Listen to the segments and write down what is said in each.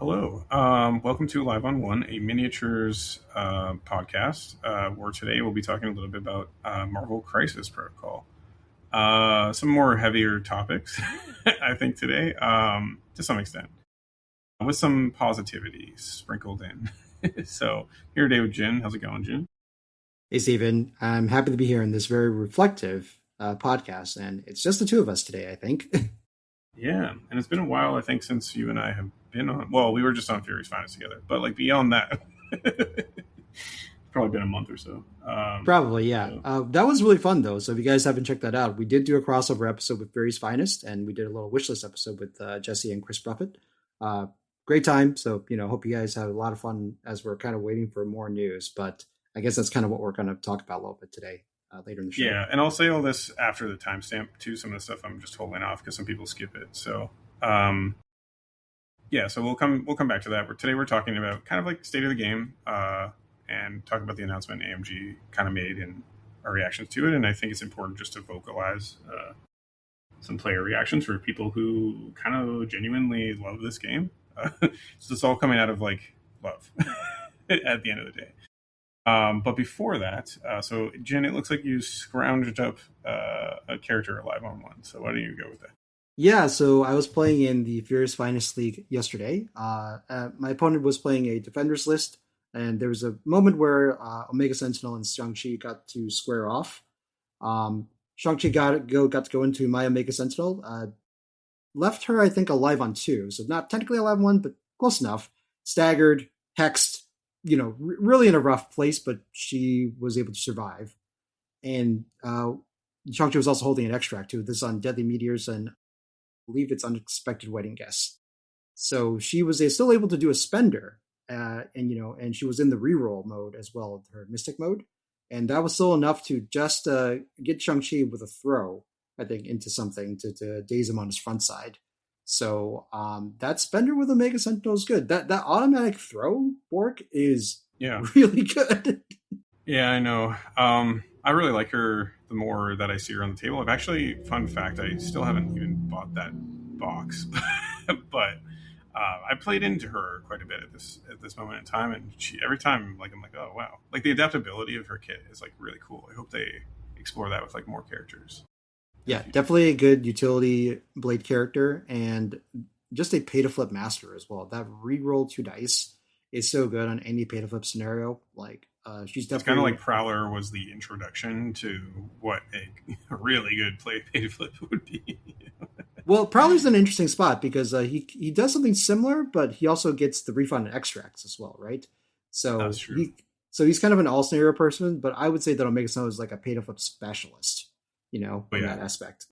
Hello. Welcome to Live on One, a miniatures podcast, where today we'll be talking a little bit about Marvel Crisis Protocol. Some more heavier topics, I think, today, to some extent, with some positivity sprinkled in. So, here today with Jin. How's it going, Jin? Hey, Stephen. I'm happy to be here in this very reflective podcast, and it's just the two of us today, I think. Yeah, and it's been a while, I think, since you and I have been on. Well, we were just on Fury's Finest together, but like beyond that, probably been a month or so. Probably, yeah. That was really fun, though. So if you guys haven't checked that out, we did do a crossover episode with Fury's Finest, and we did a little wishlist episode with Jesse and Chris Buffett. Great time. So, hope you guys had a lot of fun as we're kind of waiting for more news. But I guess that's kind of what we're going to talk about a little bit today. Later in the show. Yeah, and I'll say all this after the timestamp too. Some of the stuff I'm just holding off because some people skip it. So, so we'll come back to that. But today we're talking about kind of like state of the game and talk about the announcement AMG kind of made and our reactions to it. And I think it's important just to vocalize some player reactions for people who kind of genuinely love this game. So it's all coming out of like love at the end of the day. But before that, so Jen, it looks like you scrounged up a character Live on One. So why don't you go with that? Yeah, so I was playing in the Furious Finest League yesterday. My opponent was playing a Defenders list, and there was a moment where Omega Sentinel and Shang-Chi got to square off. Shang-Chi got to go into my Omega Sentinel. Left her, I think, alive on 2, so not technically alive on 1, but close enough. Staggered, hexed, really in a rough place, but she was able to survive. And Shang-Chi was also holding an extract too. This on Deadly Meteors and I believe it's Unexpected Wedding Guests. So she was still able to do a spender, and she was in the reroll mode as well, her Mystic mode. And that was still enough to just get Shang-Chi with a throw, I think, into something to daze him on his front side. So that spender with Omega Sentinel is good. That automatic throw work is really good. Yeah, I know. I really like her the more that I see her on the table. I've actually, fun fact, I still haven't even bought that box, but I played into her quite a bit at this moment in time, and every time I'm like, oh wow, like the adaptability of her kit is like really cool. I hope they explore that with like more characters. Yeah, definitely a good utility blade character and just a pay to flip master as well. That reroll 2 dice is so good on any pay to flip scenario. Like she's definitely, it's kind of like Prowler was the introduction to what a really good pay to flip would be. Well, Prowler's an interesting spot because he does something similar, but he also gets the refund and extracts as well, right? So that's true. He's kind of an all scenario person, but I would say that Omega Snow is like a pay to flip specialist. In that aspect.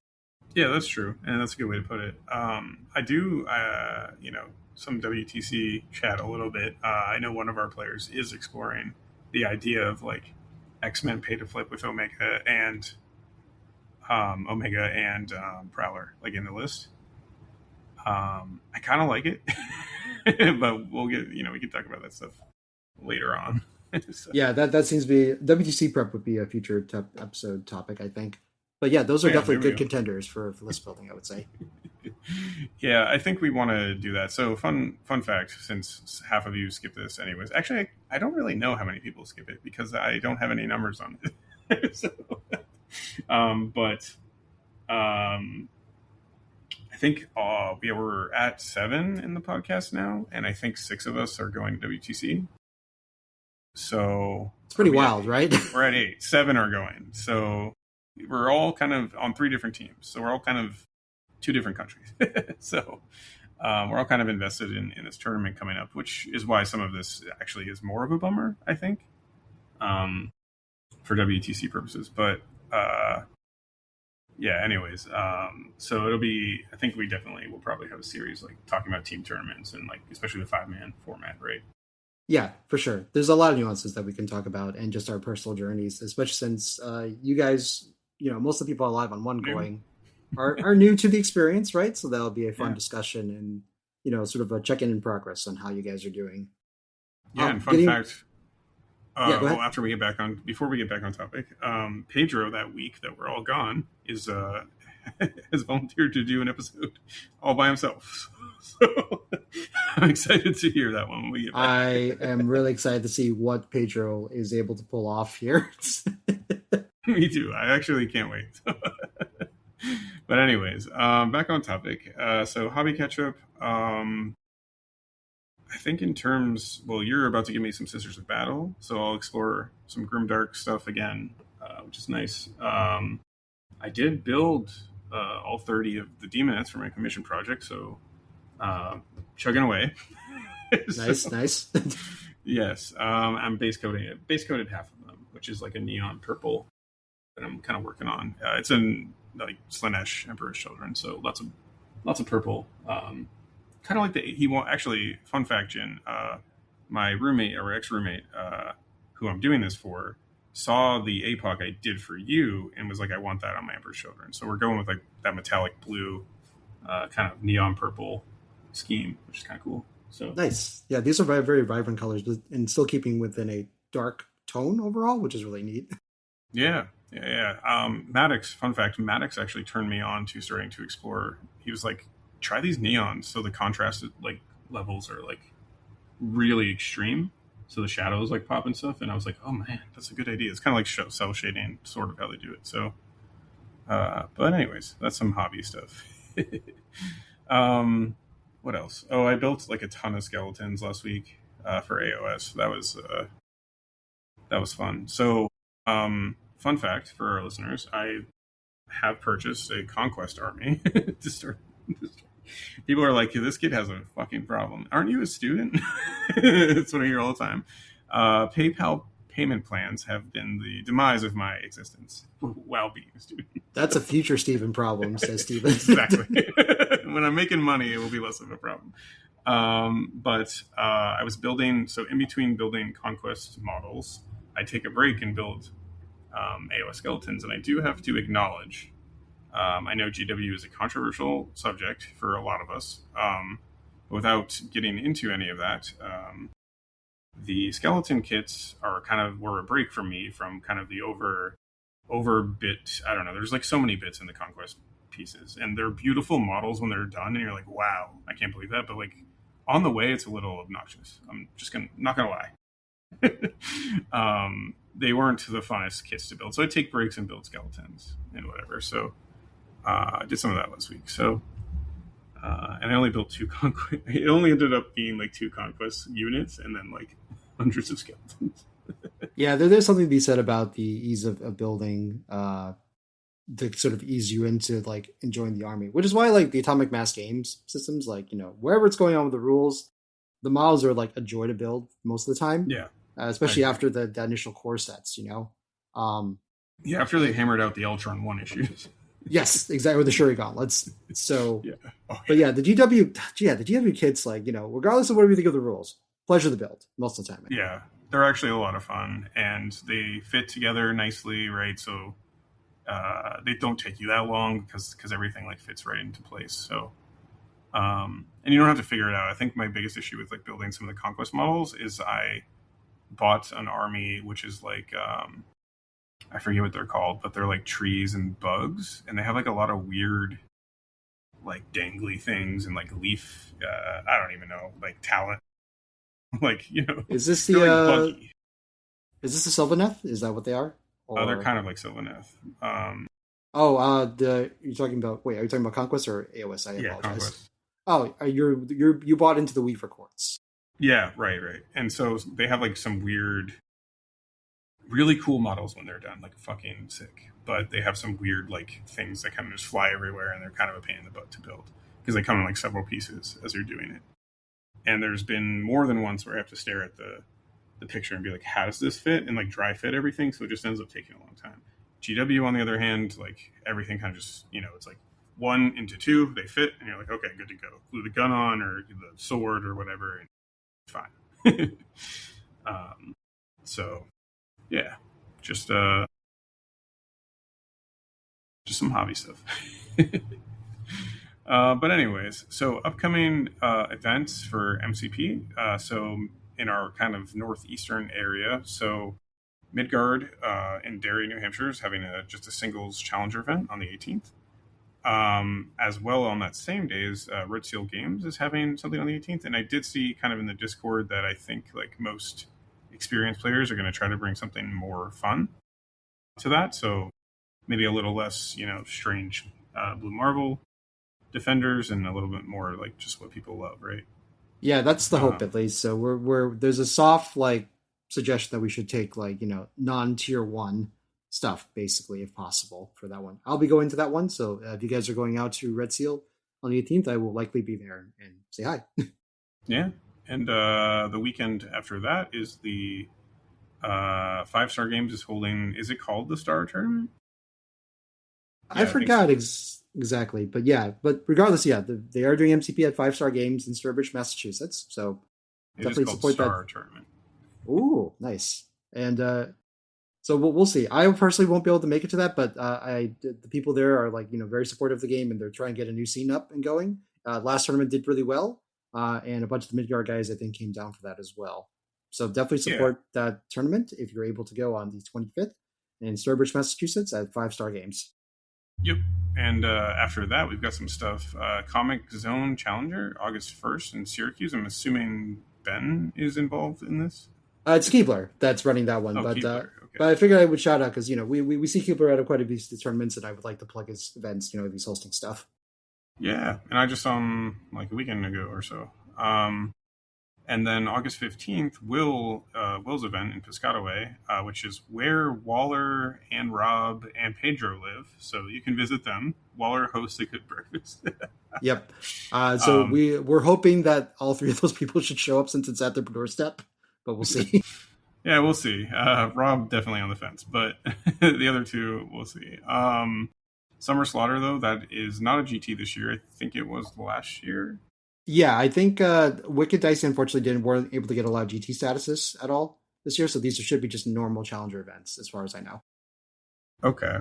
Yeah, that's true. And that's a good way to put it. I do, some WTC chat a little bit. I know one of our players is exploring the idea of like X-Men pay to flip with Omega and Prowler, like in the list. I kind of like it, but we'll get, we can talk about that stuff later on. So. Yeah, that seems to be, WTC prep would be a future episode topic, I think. But yeah, those are definitely good contenders for list building, I would say. Yeah, I think we want to do that. So fun fact, since half of you skip this anyways. Actually, I don't really know how many people skip it because I don't have any numbers on it. So, I think we're at 7 in the podcast now, and I think 6 of us are going to WTC. So it's pretty wild, right? We're at 8. 7 are going. So we're all kind of on 3 different teams. So we're all kind of 2 different countries. So we're all kind of invested in this tournament coming up, which is why some of this actually is more of a bummer, I think, for WTC purposes. But anyways, so it'll be, I think we definitely will probably have a series like talking about team tournaments and like especially the 5-man format, right? Yeah, for sure. There's a lot of nuances that we can talk about and just our personal journeys, especially since you guys, most of the people alive on one going are new to the experience, right? So that'll be a fun discussion and, sort of a check-in in progress on how you guys are doing. Yeah, and fun fact, before we get back on topic, Pedro that week that we're all gone is has volunteered to do an episode all by himself. So I'm excited to hear that one when we get back. I am really excited to see what Pedro is able to pull off here. Me too. I actually can't wait. But anyways, back on topic. So hobby catch up. I think in terms, well, you're about to give me some Sisters of Battle, so I'll explore some Grimdark stuff again, which is nice. I did build all 30 of the demonettes for my commission project, so chugging away. Nice, nice. Yes, I'm base coated half of them, which is like a neon purple that I'm kind of working on. It's in like Slanesh Emperor's Children, so lots of purple. Kind of like he won't actually. Fun fact, Jin. My roommate or ex roommate, who I'm doing this for, saw the APOC I did for you and was like, "I want that on my Emperor's Children." So we're going with like that metallic blue, kind of neon purple scheme, which is kind of cool. So Nice. Yeah, these are very, very vibrant colors, but and still keeping within a dark tone overall, which is really neat. yeah. Maddox. Fun fact: Maddox actually turned me on to starting to explore. He was like, "Try these neons, so the contrast like levels are like really extreme, so the shadows like pop and stuff." And I was like, "Oh man, that's a good idea." It's kind of like cell shading, sort of how they do it. So, but anyways, that's some hobby stuff. What else? Oh, I built like a ton of skeletons last week for AOS. That was fun. So, fun fact for our listeners: I have purchased a conquest army to start. People are like, "This kid has a fucking problem. Aren't you a student?" That's what I hear all the time. PayPal payment plans have been the demise of my existence while being a student. That's a future Stephen problem, says Stephen. Exactly. When I'm making money, it will be less of a problem. But I was building, so in between building conquest models, I take a break and build AOS skeletons. And I do have to acknowledge, I know GW is a controversial subject for a lot of us. Without getting into any of that, the skeleton kits were a break for me from kind of the over bit. I don't know. There's like so many bits in the conquest pieces, and they're beautiful models when they're done, and you're like, wow, I can't believe that. But like on the way, it's a little obnoxious. I'm just not gonna lie. They weren't the funnest kits to build, so I take breaks and build skeletons and whatever. So I did some of that last week. So and I only built 2 conquest. It only ended up being like 2 conquest units, and then like hundreds of skeletons. Yeah, there's something to be said about the ease of building, to sort of ease you into like enjoying the army, which is why like the atomic mass games systems, like wherever it's going on with the rules, the models are like a joy to build most of the time. Yeah, especially after the initial core sets. Yeah, after they hammered out the Ultron 1 issues. Yes, exactly, with the Shuriken. Yeah. But yeah, the GW kits, like, regardless of what we think of the rules, pleasure to build most of the time. Yeah, they're actually a lot of fun, and they fit together nicely, right? So they don't take you that long because everything like fits right into place. So and you don't have to figure it out. I think my biggest issue with like building some of the conquest models is I bought an army which is like I forget what they're called, but they're like trees and bugs, and they have like a lot of weird like dangly things and like leaf I don't even know, like talent. Like, is this like buggy. Is this the Sylvaneth? Is that what they are? Or... they're kind of like Sylvaneth. You're talking about, wait, are you talking about Conquest or AOS? I apologize. Conquest. Oh, you bought into the Weaver Quartz. Yeah, right. And so they have like some weird, really cool models when they're done, like fucking sick. But they have some weird like things that kind of just fly everywhere, and they're kind of a pain in the butt to build because they come in like several pieces as you're doing it. And there's been more than once where I have to stare at the picture and be like, how does this fit? And like dry fit everything, so it just ends up taking a long time. GW, on the other hand, like everything kind of just, it's like 1 into 2, they fit, and you're like, okay, good to go. Glue the gun on or the sword or whatever, and fine. So yeah, just some hobby stuff. But anyways, so upcoming events for MCP. So in our kind of northeastern area, so Midgard in Derry, New Hampshire is having just a singles challenger event on the 18th. As well, on that same day, is Red Seal Games is having something on the 18th, and I did see kind of in the Discord that I think like most experienced players are going to try to bring something more fun to that. So maybe a little less, strange Blue Marvel defenders, and a little bit more like just what people love, right? Yeah, that's the hope Um, at least. So we're there's a soft like suggestion that we should take like non-tier one stuff basically if possible for that one. I'll be going to that one, so if you guys are going out to Red Seal on the 18th, I will likely be there and say hi. yeah, and the weekend after that is the Five Star Games is holding. Is it called the Star Tournament? I Yeah, I think so. forgot exactly, but yeah, but regardless, yeah, they are doing MCP at Five Star Games in Sturbridge, Massachusetts. So It is definitely called support that. Star Tournament. Ooh, nice. And so we'll see. I personally won't be able to make it to that, but the people there are like very supportive of the game, and they're trying to get a new scene up and going. Last tournament did really well, and a bunch of the Midgard guys I think came down for that as well. So definitely Yeah. support that tournament if you're able to go on the 25th in Sturbridge, Massachusetts at Five Star Games. Yep. And after that, we've got some stuff. Comic Zone Challenger, August 1st in Syracuse. I'm assuming Ben is involved in this. It's Keebler that's running that one, Oh, but Keebler. Okay. I figured I would shout out because we see Keebler at quite a few tournaments, and I would like to plug his events. If he's hosting stuff. Yeah. And I just saw him like a weekend ago or so. And then August 15th, Will's event in Piscataway, which is where Waller and Rob and Pedro live. So you can visit them. Waller hosts a good breakfast. Yep. So um, we're hoping that all three of those people should show up since it's at their doorstep, but we'll see. yeah, we'll see. Rob definitely on the fence, but the other two, we'll see. Summer Slaughter, though, that is not a GT this year. I think it was last year. Yeah, I think Wicked Dice unfortunately weren't able to get a lot of GT statuses at all this year, so these should be just normal challenger events as far as I know. Okay.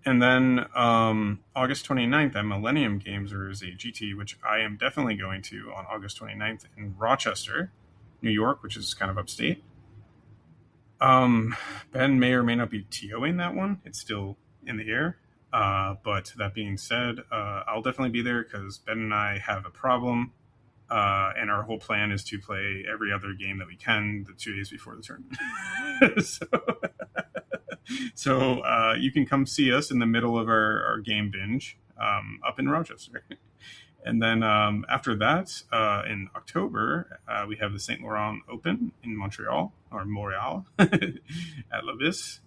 And then August 29th at Millennium Games, there is a GT, which I am definitely going to on August 29th in Rochester, New York, which is kind of upstate. Ben may or may not be TOing that one. It's still in the air. But that being said, I'll definitely be there because Ben and I have a problem. And our whole plan is to play every other game that we can the 2 days before the tournament. so you can come see us in the middle of our game binge up in Rochester. And then after that, in October, we have the St. Laurent Open in Montreal, or Montreal, at Levis.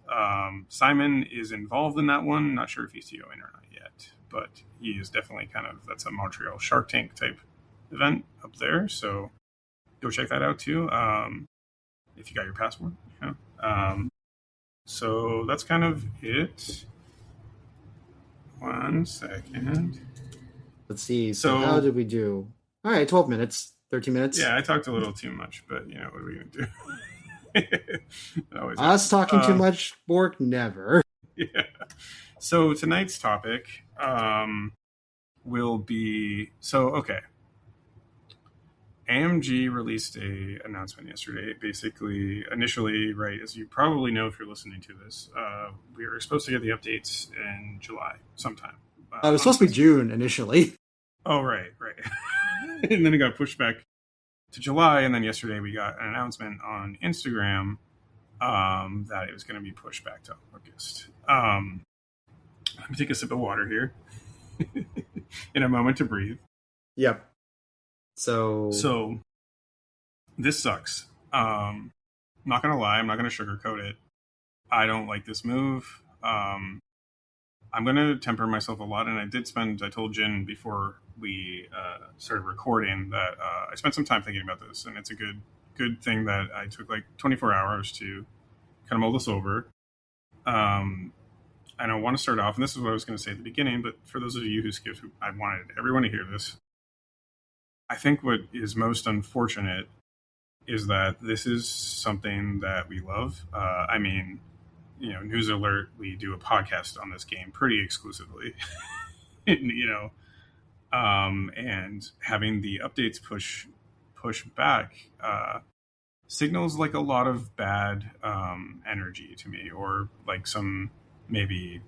Simon is involved in that one. Not sure if he's TOing or not yet, but he is definitely that's a Montreal Shark Tank type event up there. So go check that out too, if you got your passport. So that's kind of it. 1 second. Let's see. So how So did we do? All right, 12 minutes, 13 minutes. yeah, I talked a little too much, but what are we gonna do? It always Us happens. talking too much, Bork, never. Yeah. So tonight's topic will be okay. AMG released a announcement yesterday. Basically, initially, right, as you probably know if you're listening to this, we were supposed to get the updates in July sometime. It was supposed to be June initially. Oh, right. And then it got pushed back to July, and then yesterday we got an announcement on Instagram that it was going to be pushed back to August. Let me take a sip of water here in a moment to breathe. Yep. So this sucks. Not gonna lie, I'm not gonna sugarcoat it. I don't like this move. I'm gonna temper myself a lot, and I told Jin before we started recording that I spent some time thinking about this, and it's a good thing that I took like 24 hours to kind of mull this over. And I want to start off, and this is what I was going to say at the beginning, but for those of you who skipped, I wanted everyone to hear this. I think what is most unfortunate is that this is something that we love. I mean, news alert, we do a podcast on this game pretty exclusively. and having the updates push back signals like a lot of bad energy to me, or like some maybe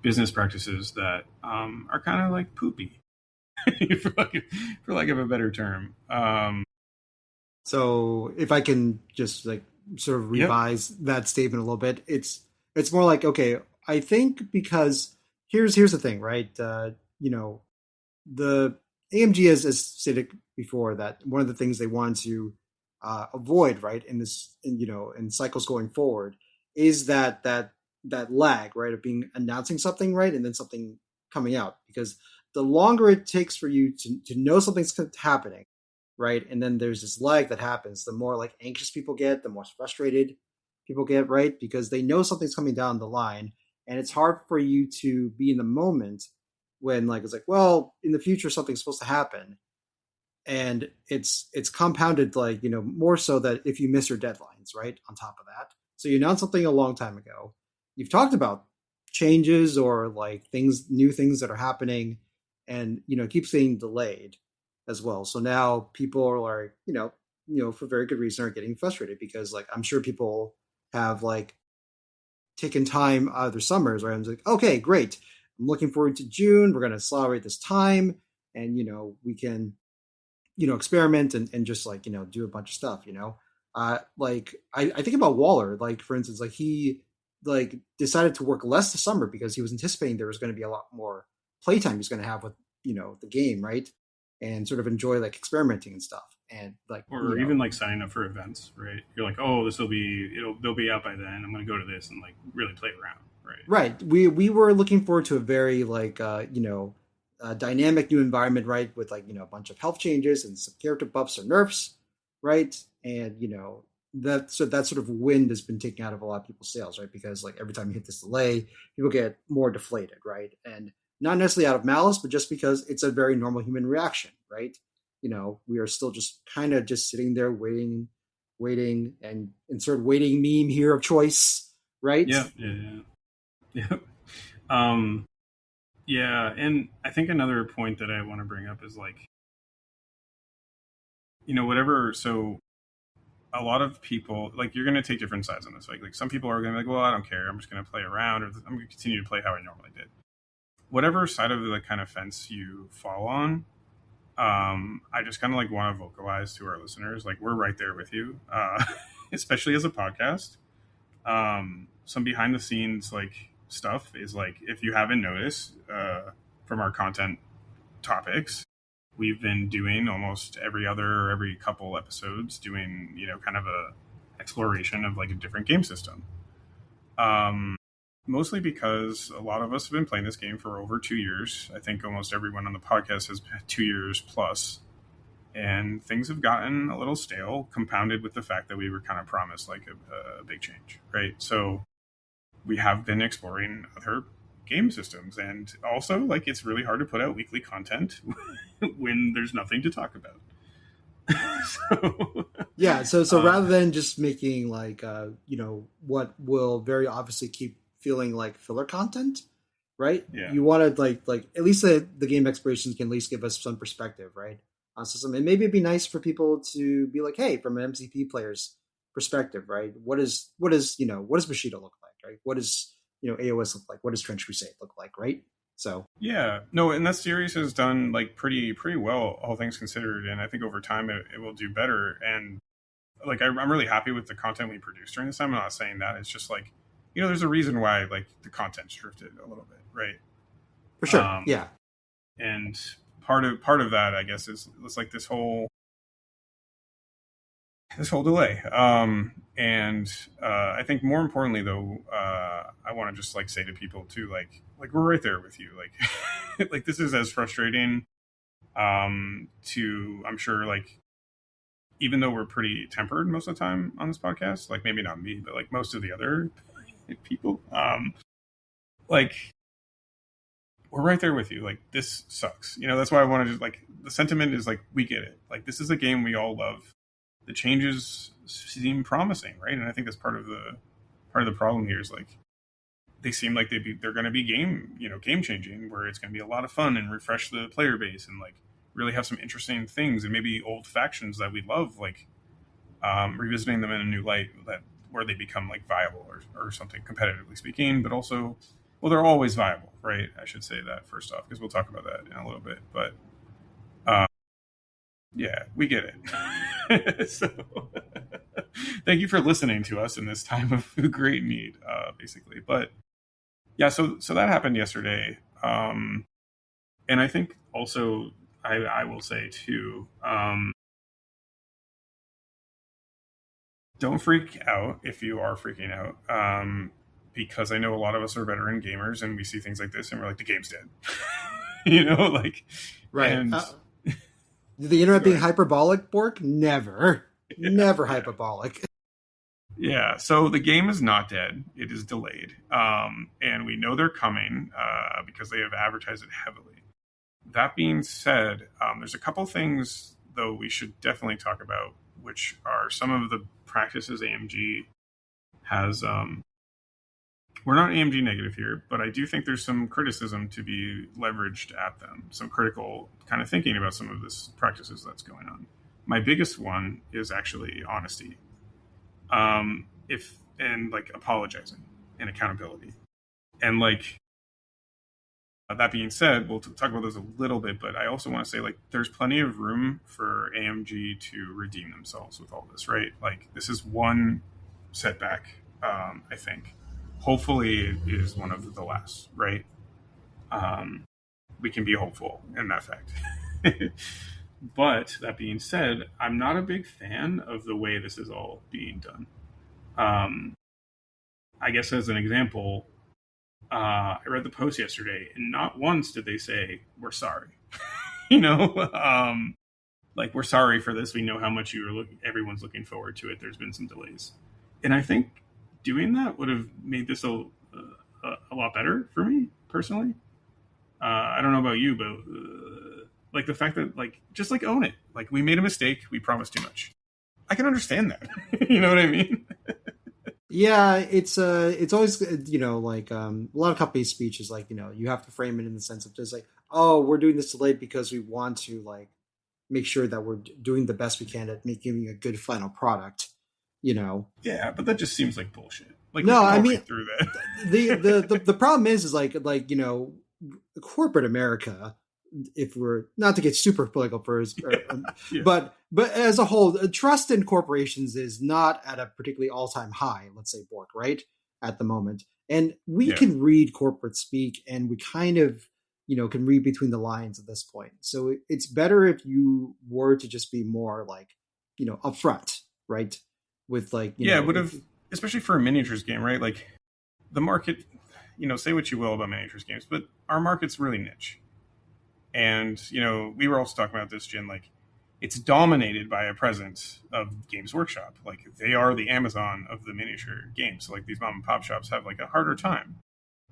business practices that are kind of like poopy, for lack of a better term. So if I can just like sort of Yep. revise that statement a little bit, it's more like, okay, I think because here's the thing, right? You know, the AMG has stated before that one of the things they want to avoid, right, in this, in cycles going forward, is that lag, right, of being announcing something, right, and then something coming out, because the longer it takes for you to know something's happening, right, and then there's this lag that happens, the more like anxious people get, the more frustrated people get, right, because they know something's coming down the line, and it's hard for you to be in the moment when like it's like, well, in the future something's supposed to happen, and it's compounded, like, more so that if you miss your deadlines, right, on top of that, so you announced something a long time ago, you've talked about changes or like new things that are happening, and it keeps getting delayed as well, so now people are like, for very good reason, are getting frustrated, because like I'm sure people have like taken time out of their summers, right? I'm like, okay, great. I'm looking forward to June. We're going to celebrate this time, and we can experiment and just like do a bunch of stuff. Like I think about Waller, like for instance, like he like decided to work less this summer because he was anticipating there was going to be a lot more playtime he's going to have with the game, right? And sort of enjoy like experimenting and stuff, and like Or even like signing up for events, right? You're like, oh, they'll be out by then. I'm going to go to this and like really play around, right? right. We were looking forward to a very like dynamic new environment, right? With like a bunch of health changes and some character buffs or nerfs, right? And that sort of wind has been taken out of a lot of people's sails, right? Because like every time you hit this delay, people get more deflated, right? And not necessarily out of malice, but just because it's a very normal human reaction, right? We are still just kind of just sitting there waiting, and insert waiting meme here of choice, right? Yeah, yeah, yeah. Yeah. Um, yeah, and I think another point that I want to bring up is like, whatever. So a lot of people, like, you're going to take different sides on this. Like some people are going to be like, well, I don't care. I'm just going to play around, or I'm going to continue to play how I normally did. Whatever side of the kind of fence you fall on, I just kind of like want to vocalize to our listeners, like we're right there with you, especially as a podcast. Some behind the scenes like stuff is like, if you haven't noticed, from our content topics, we've been doing almost every couple episodes doing kind of a exploration of like a different game system. Um, Mostly because a lot of us have been playing this game for over 2 years. I think almost everyone on the podcast has been 2 years plus, and things have gotten a little stale, compounded with the fact that we were kind of promised like a big change, right? So we have been exploring other game systems, and also like it's really hard to put out weekly content when there's nothing to talk about. So, Yeah, so uh, rather than just making like what will very obviously keep feeling like filler content, right? yeah, You want to like at least the game explorations can at least give us some perspective, right? On system, and maybe it'd be nice for people to be like, hey, from an MCP player's perspective, right? What does Bushido look like, right? What does AOS look like? What does Trench Crusade look like, right? So yeah, no, and that series has done like pretty well, all things considered, and I think over time it will do better. And like I'm really happy with the content we produced during this time. I'm not saying that, it's just like, there's a reason why like the content's drifted a little bit, right? for sure, Um, yeah. and part of that, I guess, is it's like this whole delay. And I think more importantly, though, I want to just like say to people too, like we're right there with you. Like, like this is as frustrating. To I'm sure, like even though we're pretty tempered most of the time on this podcast, like maybe not me, but like most of the other people, like we're right there with you. Like this sucks. That's why I want to just like the sentiment is like we get it. Like this is a game we all love. The changes seem promising, right? And I think that's part of the problem here is like they seem like they're going to be game changing, where it's going to be a lot of fun and refresh the player base and like really have some interesting things, and maybe old factions that we love, like revisiting them in a new light, that where they become like viable or something, competitively speaking, but also well, they're always viable, right? I should say that first off, because we'll talk about that in a little bit. But uh, yeah, we get it. So thank you for listening to us in this time of great need, basically. But yeah, so that happened yesterday, and I think also I will say too. Don't freak out if you are freaking out, because I know a lot of us are veteran gamers and we see things like this and we're like, the game's dead. Like, Right. and The internet go being ahead. hyperbolic, Bork? Never. Yeah, Never yeah, hyperbolic. yeah. So the game is not dead; it is delayed, and we know they're coming because they have advertised it heavily. That being said, there's a couple things though we should definitely talk about, which are some of the practices AMG has. We're not AMG negative here, but I do think there's some criticism to be leveraged at them, some critical kind of thinking about some of this practices that's going on. My biggest one is actually honesty, if and like apologizing and accountability, and like that being said, we'll talk about those a little bit, but I also want to say like there's plenty of room for AMG to redeem themselves with all this, right? Like this is one setback, I think. Hopefully, it is one of the last, right? Um, we can be hopeful in that fact. But that being said, I'm not a big fan of the way this is all being done. Um, I guess as an example, I read the post yesterday, and not once did they say we're sorry. you know, um, like we're sorry for this. We know how much you're looking. Everyone's looking forward to it. There's been some delays, and I think doing that would have made this a lot better for me personally. I don't know about you, but like the fact that like just like own it. Like we made a mistake. We promised too much. I can understand that. You know what I mean? Yeah, it's always like a lot of companies' speech is like you have to frame it in the sense of just like, oh, we're doing this delayed because we want to like make sure that we're doing the best we can at making a good final product. You know, Yeah, but that just seems like bullshit. Like we no, can I all mean read through that. the problem is like corporate America. If we're not to get super political first, Yeah, but as a whole, trust in corporations is not at a particularly all time high. Let's say Bork, right at the moment, and we yeah. can read corporate speak, and we kind of can read between the lines at this point. So it's better if you were to just be more like upfront, right? With like Yeah, it would have, especially for a miniatures game, right? Like the market, say what you will about miniatures games, but our market's really niche. And, we were also talking about this, Jin, like it's dominated by a presence of Games Workshop. Like they are the Amazon of the miniature games. So like these mom and pop shops have like a harder time.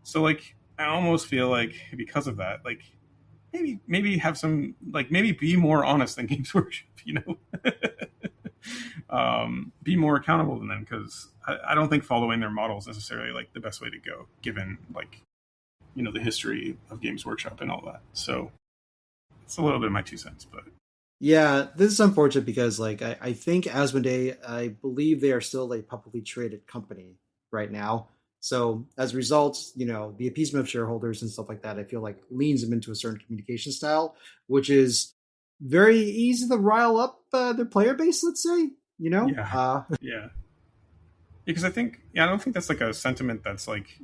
So like I almost feel like because of that, like maybe have some like maybe be more honest than Games Workshop, be more accountable than them because I don't think following their model is necessarily like the best way to go, given like the history of Games Workshop and all that. So it's a little bit of my 2 cents, but yeah, this is unfortunate because like I think Asmodee, I believe they are still a publicly traded company right now. So as a result, the appeasement of shareholders and stuff like that, I feel like leans them into a certain communication style, which is very easy to rile up their player base. Let's say, yeah, yeah, because I don't think that's like a sentiment that's like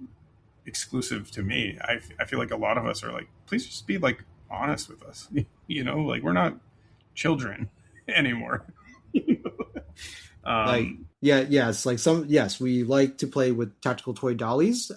exclusive to me. I feel like a lot of us are like, please just be like honest with us, like we're not children anymore. like um, yeah, yes, like some yes, we like to play with tactical toy dollies,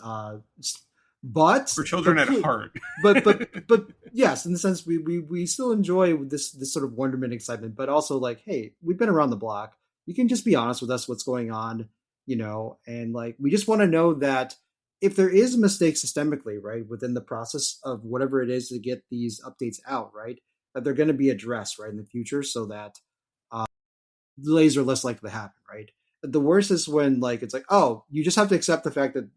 but we're children but at heart. but yes, in the sense we still enjoy this sort of wonderment, excitement, but also like, hey, we've been around the block. You can just be honest with us, what's going on, and like we just want to know that if there is a mistake systemically, right, within the process of whatever it is to get these updates out, right, that they're going to be addressed right in the future, so that delays are less likely to happen, right? The worst is when like it's like, oh, you just have to accept the fact that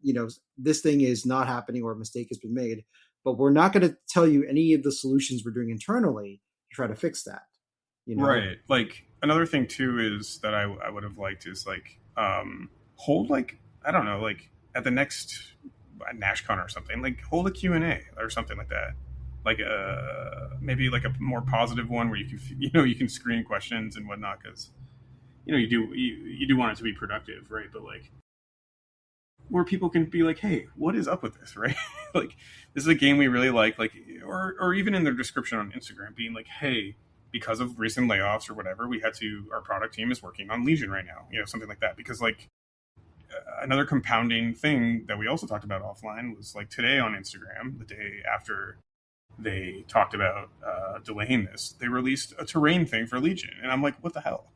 this thing is not happening or a mistake has been made, but we're not going to tell you any of the solutions we're doing internally to try to fix that. You know? Right. Like another thing too is that I would have liked is like hold like I don't know like at the next at NashCon or something, like hold a Q&A or something like that. Like maybe like a more positive one where you can you can screen questions and whatnot, because you do want it to be productive, right? But like where people can be like, hey, what is up with this, right? Like this is a game we really like, or even in their description on Instagram being like, hey, because of recent layoffs or whatever, our product team is working on Legion right now, something like that. Because like another compounding thing that we also talked about offline was like today on Instagram, the day after they talked about delaying this, they released a terrain thing for Legion, and I'm like, what the hell?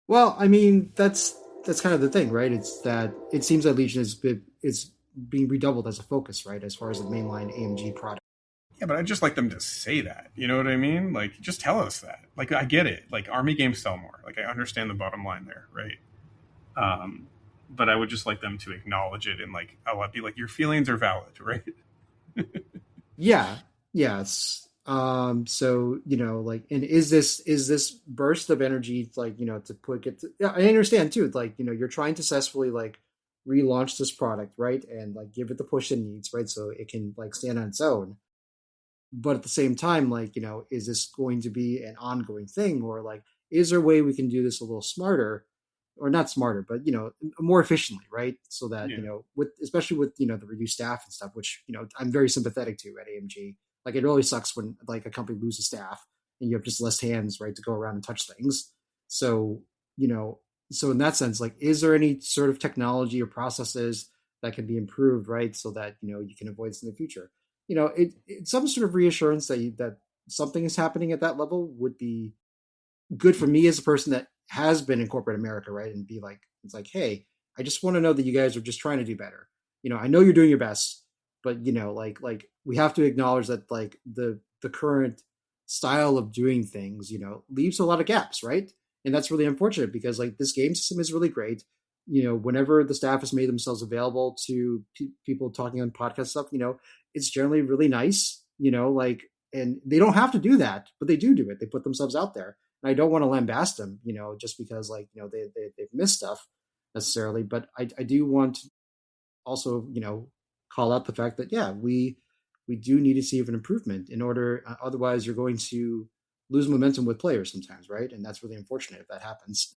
Well, I mean, that's kind of the thing, right? It's that it seems that Legion is being redoubled as a focus, right, as far as the mainline AMG product. Yeah, but I'd just like them to say that. You know what I mean? Like, just tell us that. Like, I get it. Like, army games sell more. Like, I understand the bottom line there, right? But I would just like them to acknowledge it and like, I'll be like, your feelings are valid, right? Yeah, yes. So like, and is this burst of energy like to put it? Yeah, I understand too. Like you're trying to successfully like relaunch this product, right, and like give it the push it needs, right, so it can like stand on its own. But at the same time, like is this going to be an ongoing thing, or like is there a way we can do this a little smarter, or not smarter, but more efficiently, right? So that Yeah. with especially with the reduced staff and stuff, which I'm very sympathetic to at AMG. Like it really sucks when like a company loses staff and you have just less hands, right, to go around and touch things. So you know, so in that sense, like, is there any sort of technology or processes that can be improved, right, so that you can avoid this in the future? It's some sort of reassurance that something is happening at that level would be good for me as a person that has been in corporate America, right? And be like, it's like, hey, I just want to know that you guys are just trying to do better. I know you're doing your best, but like we have to acknowledge that like the current style of doing things, leaves a lot of gaps, right? And that's really unfortunate because like this game system is really great. Whenever the staff has made themselves available to people talking on podcast stuff, it's generally really nice, like, and they don't have to do that, but they do it. They put themselves out there. And I don't want to lambast them, just because like, they've missed stuff necessarily. But I do want to also, call out the fact that, yeah, we do need to see an improvement in order. Otherwise, you're going to lose momentum with players sometimes, right? And that's really unfortunate if that happens.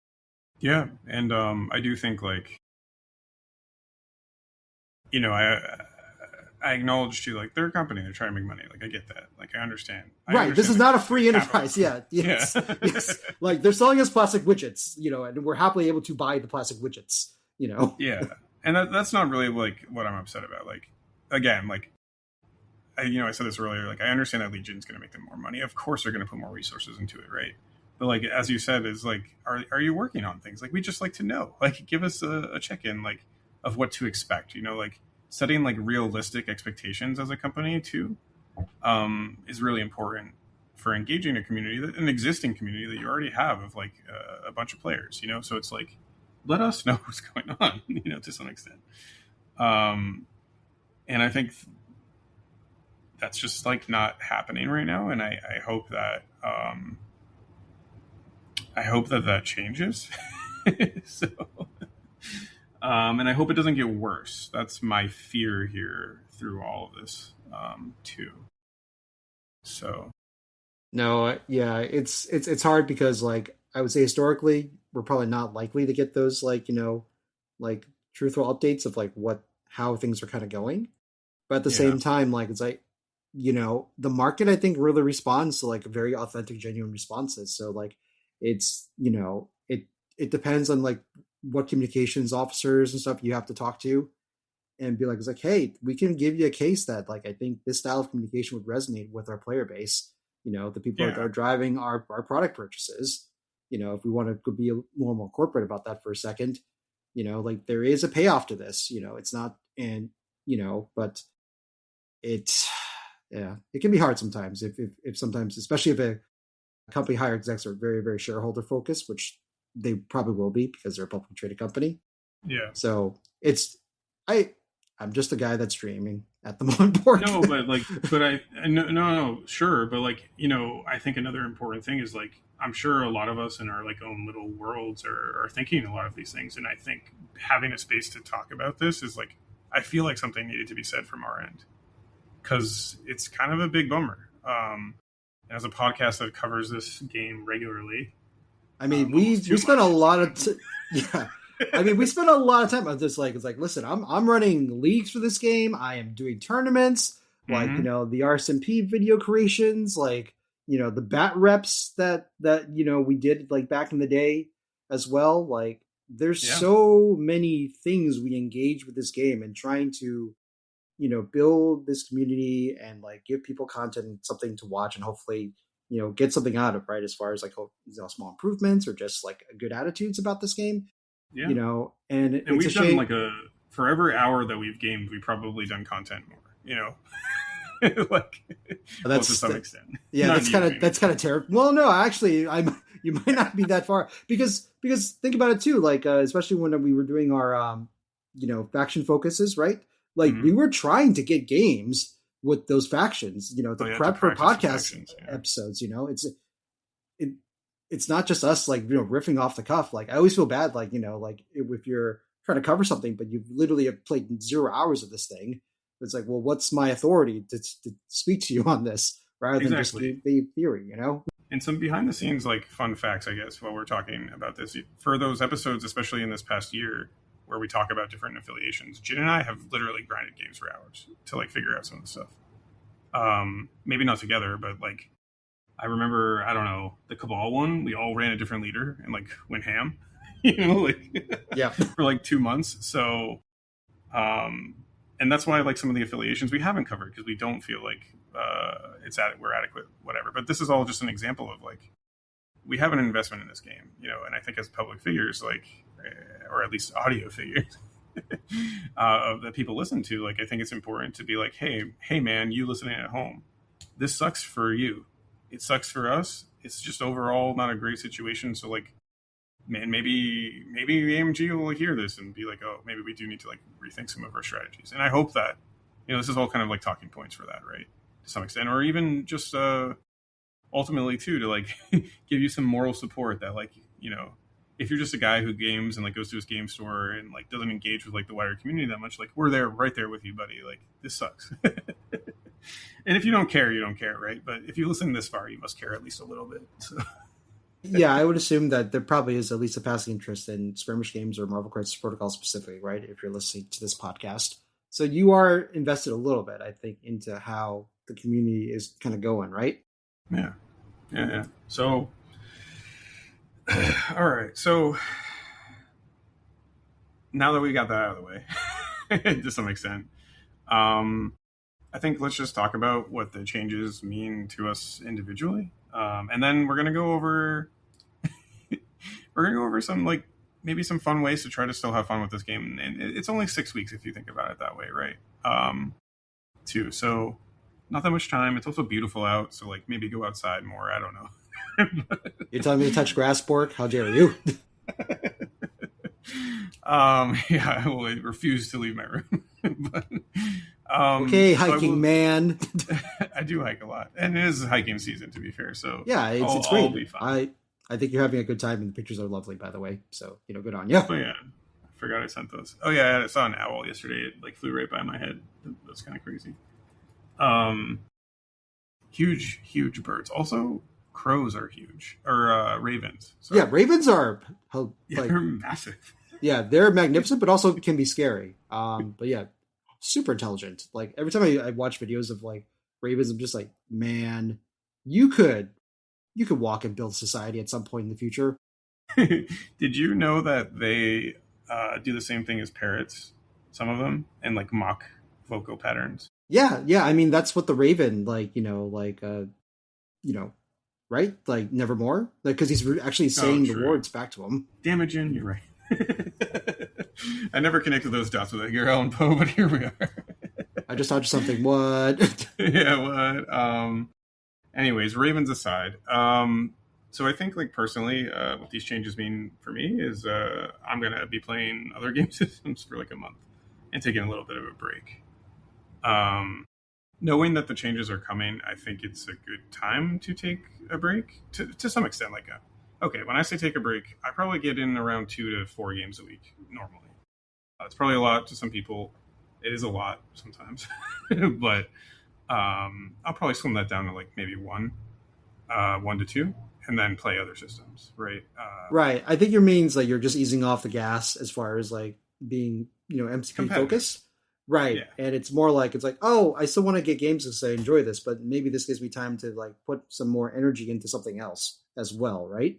Yeah. And I do think like, I acknowledge too, like they're a company, they're trying to make money. Like I get that. Like I understand. Right. This is not a free enterprise. Yeah. Yes. Yeah. Yes. Like they're selling us plastic widgets, and we're happily able to buy the plastic widgets, Yeah. And that's not really like what I'm upset about. Like, again, like, I said this earlier, like I understand that Legion's going to make them more money. Of course they're going to put more resources into it. Right. But like, as you said, is like, are you working on things? Like, we just like to know, like, give us a check-in, like, of what to expect, like setting like realistic expectations as a company too, is really important for engaging a community, an existing community that you already have of like a bunch of players, so it's like, let us know what's going on, to some extent. And I think that's just like not happening right now. And I hope that, that changes. So, and I hope it doesn't get worse. That's my fear here through all of this, too. So, no, yeah, it's hard because like I would say historically we're probably not likely to get those like like truthful updates of like how things are kind of going. But at the yeah, same time, like it's like the market I think really responds to like very authentic, genuine responses. So like it's it depends on like what communications officers and stuff you have to talk to and be like, it's like, hey, we can give you a case that like I think this style of communication would resonate with our player base, the people that yeah, are driving our product purchases. If we want to be a little more corporate about that for a second, like there is a payoff to this. It's not, and but it's, yeah, it can be hard sometimes if sometimes, especially if a company higher execs are very, very shareholder focused, which they probably will be because they're a publicly traded company. yeah. So it's, I'm just a guy that's dreaming at the moment. Board. No, but like, no, sure, but like, I think another important thing is like, I'm sure a lot of us in our like own little worlds are thinking a lot of these things, and I think having a space to talk about this is like I feel like something needed to be said from our end because it's kind of a big bummer. As a podcast that covers this game regularly, I mean, almost we too spent a much. lot of yeah. I mean, we spent a lot of time on this. Like, it's like, listen, I'm running leagues for this game. I am doing tournaments, like Mm-hmm. the RSMP video creations, like the bat reps that we did like back in the day as well. Like, there's Yeah, so many things we engage with this game and trying to build this community and like give people content and something to watch and hopefully get something out of, right, as far as like small improvements or just like good attitudes about this game. yeah. And And it's a we've done shame. like for every hour that we've gamed, we've probably done content more. Like well, to That's some extent. yeah, Not you, maybe. that's kind of terrible. Well, no, actually, you might not be that far because think about it too, like especially when we were doing our faction focuses, right? Like Mm-hmm. we were trying to get games with those factions, to Oh, yeah, to prep for practice the podcast factions. Yeah. episodes. It it's not just us like riffing off the cuff. Like I always feel bad, like like if you're trying to cover something, but you literally have played 0 hours of this thing. It's like, well, what's my authority to speak to you on this rather than just Exactly. the theory, And some behind the scenes like fun facts, I guess, while we're talking about this. For those episodes, especially in this past year, where we talk about different affiliations, Jin and I have literally grinded games for hours to like figure out some of the stuff. Maybe not together, but like I remember, I don't know, the Cabal one, we all ran a different leader and like went ham, like Yeah. for like 2 months. So, and that's why like some of the affiliations we haven't covered because we don't feel like we're adequate, whatever. But this is all just an example of like we have an investment in this game, and I think as public figures, like, or at least audio figures, that people listen to, like, I think it's important to be like, hey, man, you listening at home, this sucks for you. It sucks for us. It's just overall not a great situation. So, like, man, maybe AMG will hear this and be like, oh, maybe we do need to like rethink some of our strategies. And I hope that this is all kind of like talking points for that, right, to some extent, or even just ultimately too to like give you some moral support that like if you're just a guy who games and like goes to his game store and like doesn't engage with like the wider community that much, like we're there right there with you, buddy. Like this sucks. And if you don't care, you don't care, right? But if you listen this far, you must care at least a little bit. So. Yeah, I would assume that there probably is at least a passing interest in skirmish games or Marvel Crisis Protocol specifically, right? If you're listening to this podcast, so you are invested a little bit, I think, into how the community is kind of going, right? Yeah. So, all right. So now that we got that out of the way, to some extent, I think let's just talk about what the changes mean to us individually, and then we're gonna go over some like maybe some fun ways to try to still have fun with this game. And it's only 6 weeks if you think about it that way, right? Too. So not that much time. It's also beautiful out, so like maybe go outside more. I don't know. You're telling me to touch grass, Bork? How dare you? Yeah, I will refuse to leave my room. But, okay, hiking man. I do hike a lot, and it is hiking season, to be fair. So yeah, it's I'll great. be fine. I think you're having a good time, and the pictures are lovely, by the way. So good on you. Oh yeah, I forgot I sent those. Oh yeah, I saw an owl yesterday. It like flew right by my head. That's kind of crazy. Huge birds. Also, crows are huge, or ravens. Sorry. Yeah, ravens are like, they're massive. Yeah, they're magnificent, but also can be scary. But yeah, super intelligent. Like every time I watch videos of like ravens, I'm just like, man, you could walk and build society at some point in the future. Did you know that they do the same thing as parrots? Some of them, and like mock vocal patterns. Yeah. I mean, that's what the raven, right? Like Nevermore, like because he's actually saying the words back to him. Damaging, you're right. I never connected those dots with Edgar Allan Poe, but here we are. I just thought of something. What? Yeah, what? Anyways, ravens aside, so I think like personally, what these changes mean for me is I'm gonna be playing other game systems for like a month and taking a little bit of a break. Knowing that the changes are coming, I think it's a good time to take a break to some extent. Like, okay, when I say take a break, I probably get in around 2 to 4 games a week normally. It's probably a lot to some people. It is a lot sometimes, but I'll probably slim that down to like maybe one to two, and then play other systems, right? Right. I think your means like you're just easing off the gas as far as like being, MCP Competitive, focused. Right. yeah, And it's more like it's like, oh, I still want to get games because I enjoy this, but maybe this gives me time to like put some more energy into something else as well, right?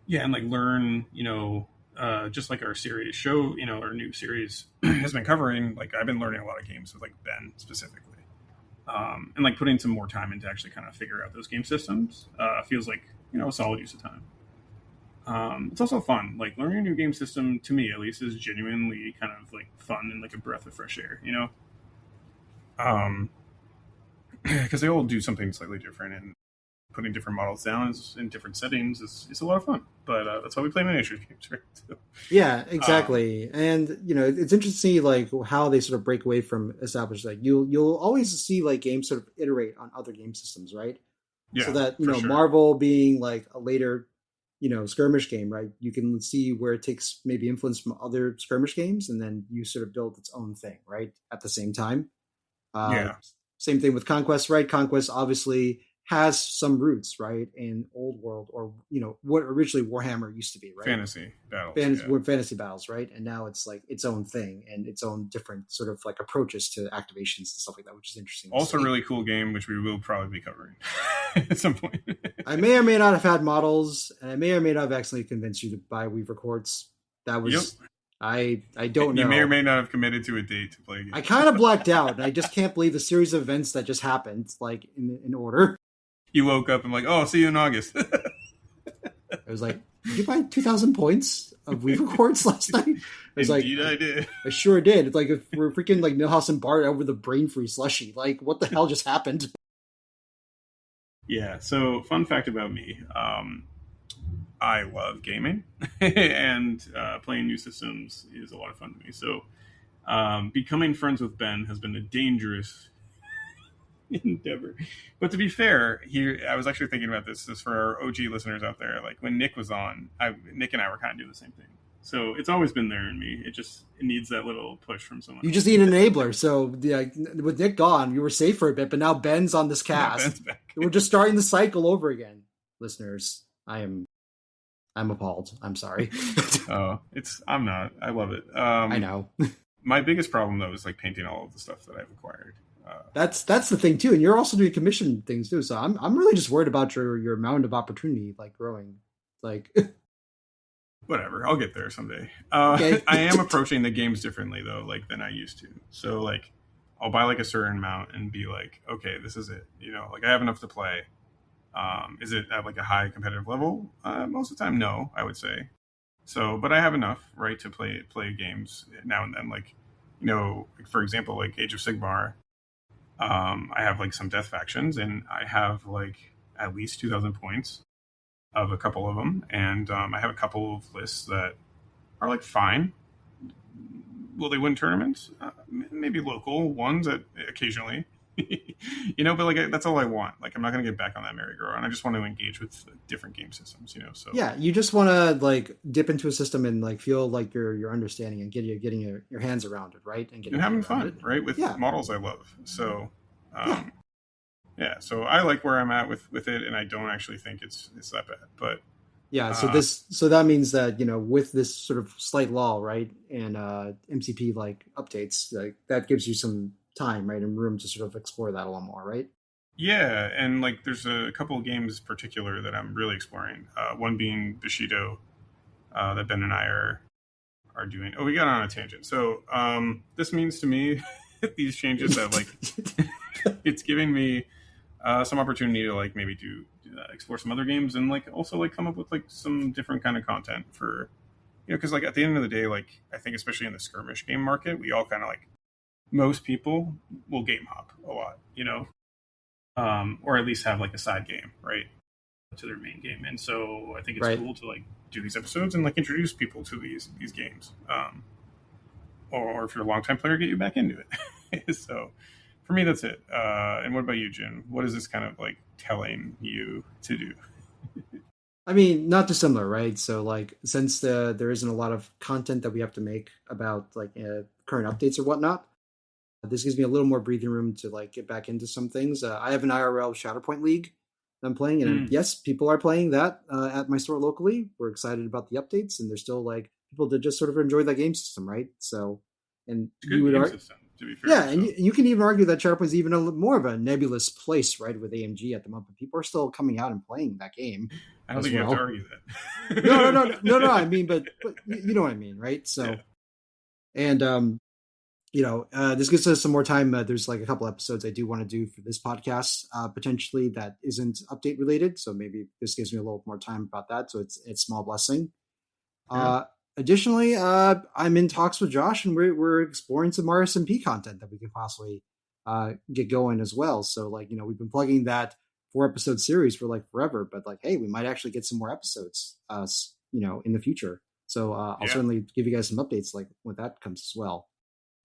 yeah, and like learn, just like our series show, our new series has been covering. Like I've been learning a lot of games with like Ben specifically, and like putting some more time into actually kind of figure out those game systems feels like a solid use of time. It's also fun. Like learning a new game system, to me at least, is genuinely kind of like fun and like a breath of fresh air. Because they all do something slightly different, and putting different models down in different settings is a lot of fun. But that's why we play miniatures games, right? So, Yeah, um, exactly. And it's interesting to see like how they sort of break away from established like you'll always see like games sort of iterate on other game systems, right? So yeah, that, for sure. Marvel being like a later, skirmish game, right? You can see where it takes maybe influence from other skirmish games and then you sort of build its own thing, right? At the same time. Uh, Yeah, Same thing with Conquest, right? Conquest obviously has some roots, right, in old world or what originally Warhammer used to be, right? fantasy battles. Yeah. Fantasy battles, right? And now it's like its own thing and its own different sort of like approaches to activations and stuff like that, which is interesting to Also, see. really cool game, which we will probably be covering at some point. I may or may not have had models, and I may or may not have accidentally convinced you to buy Weaver Quartz. That Yep. was I don't You may or know. may not have committed to a date to play a I game. kind of blacked out, and I just can't believe the series of events that just happened, like in order. You woke up and like, oh, I'll see you in August. I was like, "Did you buy 2,000 points of Weaver Quartz last night?" I was like, Indeed, I did. I sure did. It's like if we're freaking like Milhouse and Bart over the brain free slushy. Like, what the hell just happened? Yeah. So, fun fact about me: I love gaming, and playing new systems is a lot of fun to me. So, becoming friends with Ben has been a dangerous endeavor. But to be fair, I was actually thinking about this for our OG listeners out there. Like when Nick was on, Nick and I were kind of doing the same thing. So it's always been there in me. It needs that little push from someone You just else. need an enabler. So yeah, with Nick gone, you were safe for a bit, but now Ben's on this Now cast. Ben's back. We're just starting the cycle over again. Listeners, I'm appalled. I'm sorry. Oh, I'm not. I love it. I know. My biggest problem though is like painting all of the stuff that I've acquired. That's the thing too, and you're also doing commission things too. So I'm really just worried about your amount of opportunity like growing. Like Whatever, I'll get there someday. okay, I am approaching the games differently though, like than I used to. So like, I'll buy like a certain amount and be like, okay, this is it. Like I have enough to play. Is it at like a high competitive level? Most of the time, no, I would say. So, but I have enough, right, to play games now and then. Like, like, for example, like Age of Sigmar. I have like some death factions, and I have like at least 2,000 points of a couple of them, and I have a couple of lists that are like fine. Will they win tournaments? Maybe local ones occasionally. But like that's all I want. Like I'm not going to get back on that merry-go-round. I just want to engage with different game systems. So yeah, you just want to like dip into a system and like feel like you're understanding and getting your hands around it, right, and getting and your head having around it. fun, right, with Yeah, models I love. So yeah, yeah, so I like where I'm at with it, and I don't actually think it's that bad. But yeah. uh, So that means that with this sort of slight lull, right, and MCP like updates, like that gives you some time, right, and room to sort of explore that a lot more, right? yeah, and like there's a couple of games in particular that I'm really exploring. One being Bushido, that Ben and I are doing. Oh, we got on a tangent. So this means to me these changes that like it's giving me some opportunity to like maybe do explore some other games and like also like come up with like some different kind of content for because like at the end of the day, like I think especially in the skirmish game market, we all kind of like most people will game hop a lot, or at least have like a side game, right, to their main game. And so I think it's Right. cool to like do these episodes and like introduce people to these games, or if you're a long time player, get you back into it. So for me, that's it. And what about you, Jim? What is this kind of like telling you to do? I mean, not dissimilar, right? So, like, since there isn't a lot of content that we have to make about like current updates or whatnot, This gives me a little more breathing room to like get back into some things. I have an IRL Shatterpoint League that I'm playing, and yes, people are playing that at my store locally. We're excited about the updates, and there's still like people that just sort of enjoy that game system, right? So, and It's a good game system, to be fair. yeah, and you can even argue that Shatterpoint is even more of a nebulous place, right, with AMG at the moment. People are still coming out and playing that game. I don't think you have to argue that. No. I mean, but you know what I mean, right? So, yeah. And this gives us some more time. There's like a couple episodes I do want to do for this podcast, potentially that isn't update related. So maybe this gives me a little more time about that. So it's a small blessing. Yeah. Additionally, I'm in talks with Josh, and we're exploring some RSMP content that we can possibly get going as well. So like, we've been plugging that 4-episode series for like forever, but like, hey, we might actually get some more episodes, in the future. So I'll certainly give you guys some updates like when that comes as well.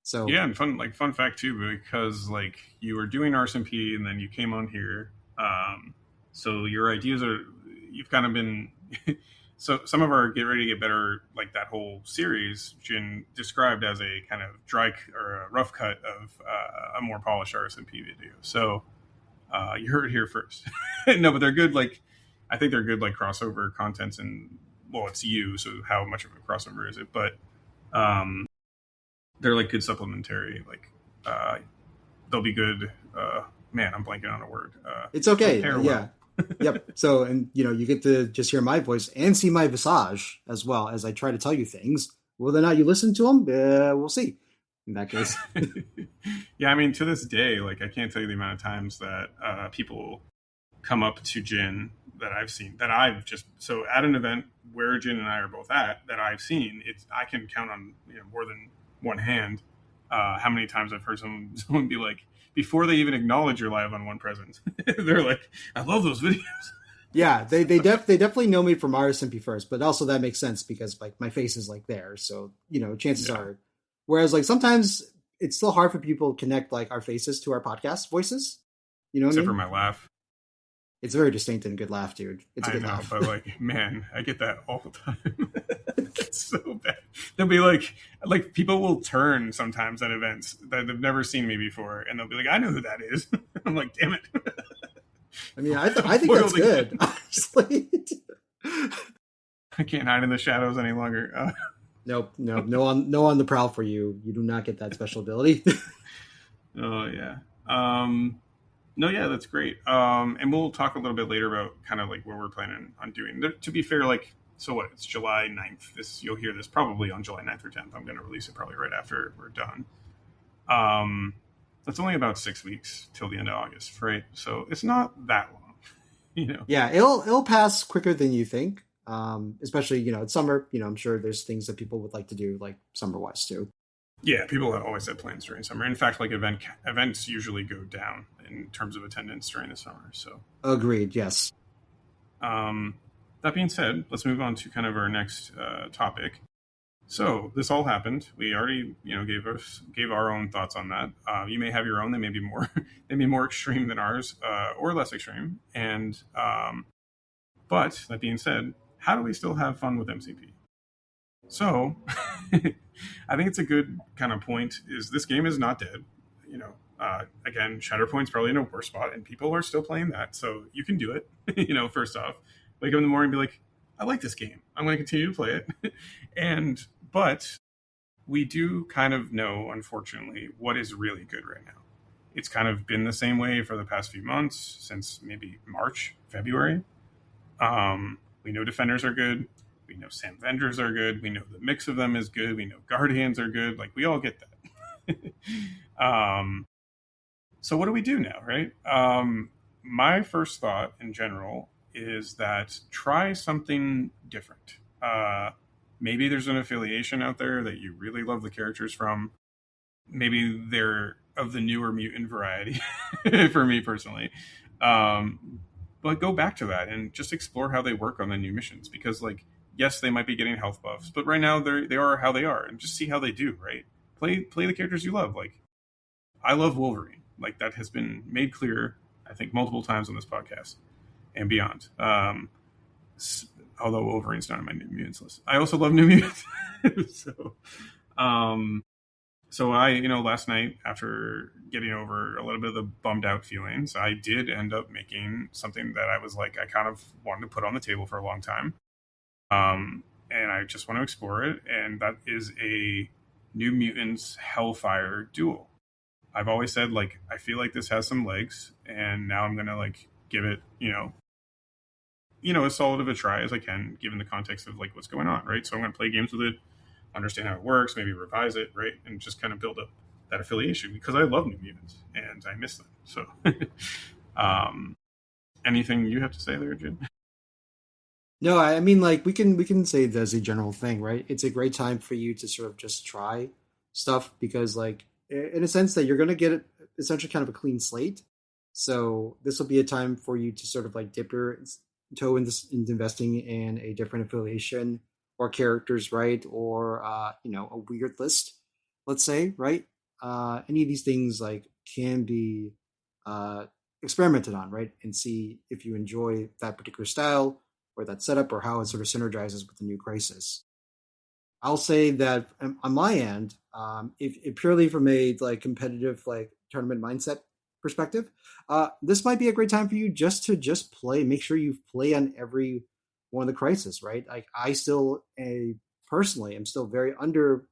So yeah, and fun fact too, because like you were doing RSMP and then you came on here. So your ideas you've kind of been so some of our Get Ready to Get Better, like that whole series, Jin described as a kind of dry or a rough cut of a more polished RSMP video. So you heard it here first. No, but they're good. Like I think they're good, like crossover contents, and well, it's you, so how much of a crossover is it? But they're like good supplementary. Like they'll be good. Man, I'm blanking on a word. It's okay. Yeah. Yep. So, and you get to just hear my voice and see my visage as well as I try to tell you things. Whether or not you listen to them, we'll see. In that case. Yeah, I mean, to this day, like I can't tell you the amount of times that people come up to Jin that I've seen, that I've just so at an event where Jin and I are both at that I've seen. I can count on more than one hand how many times I've heard someone be like, before they even acknowledge you're live on One Presence, they're like, I love those videos. Yeah, they definitely know me from RSMP first, but also that makes sense because like my face is like there, so chances are. Whereas like sometimes it's still hard for people to connect like our faces to our podcast voices. Except for my laugh. It's a very distinct and good laugh, dude. It's a good laugh. But like, man, I get that all the time. It's so bad. They'll be like people will turn sometimes at events that they've never seen me before, and they'll be like, I know who that is. I'm like, damn it. I mean, I think that's good, honestly. I can't hide in the shadows any longer. Nope, no on the prowl for you. You do not get that special ability. Oh yeah. No, yeah, that's great. And we'll talk a little bit later about kind of like what we're planning on doing. To be fair, like, so what? It's July 9th. You'll hear this probably on July 9th or 10th. I'm going to release it probably right after we're done. That's only about 6 weeks till the end of August, right? So it's not that long, Yeah, it'll pass quicker than you think. Especially, it's summer. I'm sure there's things that people would like to do, like summer-wise too. Yeah, people have always had plans during summer. In fact, like events usually go down in terms of attendance during the summer. So agreed. Yes. That being said, let's move on to kind of our next topic. So this all happened. We already, gave our own thoughts on that. You may have your own. They may be more extreme than ours, or less extreme. And but that being said, how do we still have fun with MCP? So I think it's a good kind of point. Is this game is not dead. Again, Shatterpoint's probably in a worse spot, and people are still playing that. So you can do it. First off, wake up in the morning and be like, I like this game. I'm going to continue to play it. But we do kind of know, unfortunately, what is really good right now. It's kind of been the same way for the past few months, since maybe March, February. We know Defenders are good. We know Sam Vendors are good. We know the mix of them is good. We know Guardians are good. Like, we all get that. So what do we do now, right? My first thought in general is that try something different. Maybe there's an affiliation out there that you really love the characters from. Maybe they're of the newer mutant variety for me personally. But go back to that and just explore how they work on the new missions, because like, yes, they might be getting health buffs, but right now they are how they are, and just see how they do, right? Play the characters you love. Like, I love Wolverine. Like, that has been made clear, I think, multiple times on this podcast and beyond. Although Wolverine's not on my New Mutants list. I also love New Mutants. So, So last night after getting over a little bit of the bummed out feelings, I did end up making something that I was like, I kind of wanted to put on the table for a long time. And I just want to explore it. And that is a New Mutants Hellfire duel. I've always said, like, I feel like this has some legs, and now I'm going to, like, give it, as solid of a try as I can, given the context of, like, what's going on, right? So I'm going to play games with it, understand how it works, maybe revise it, right, and just kind of build up that affiliation because I love New Mutants and I miss them. So, um, anything you have to say there, Jim? No, I mean, like we can say that as a general thing, right? It's a great time for you to sort of just try stuff because, like, in a sense that you're going to get essentially kind of a clean slate. So this will be a time for you to sort of like dip your toe in this into investing in a different affiliation or characters, right? Or a weird list, let's say, right? Any of these things like can be uh, experimented on, right? And see if you enjoy that particular style or that setup or how it sort of synergizes with the new crisis. I'll say that on my end, if purely from a like competitive like tournament mindset perspective, this might be a great time for you just play. Make sure you play on every one of the crises, right? Like I still personally am still very under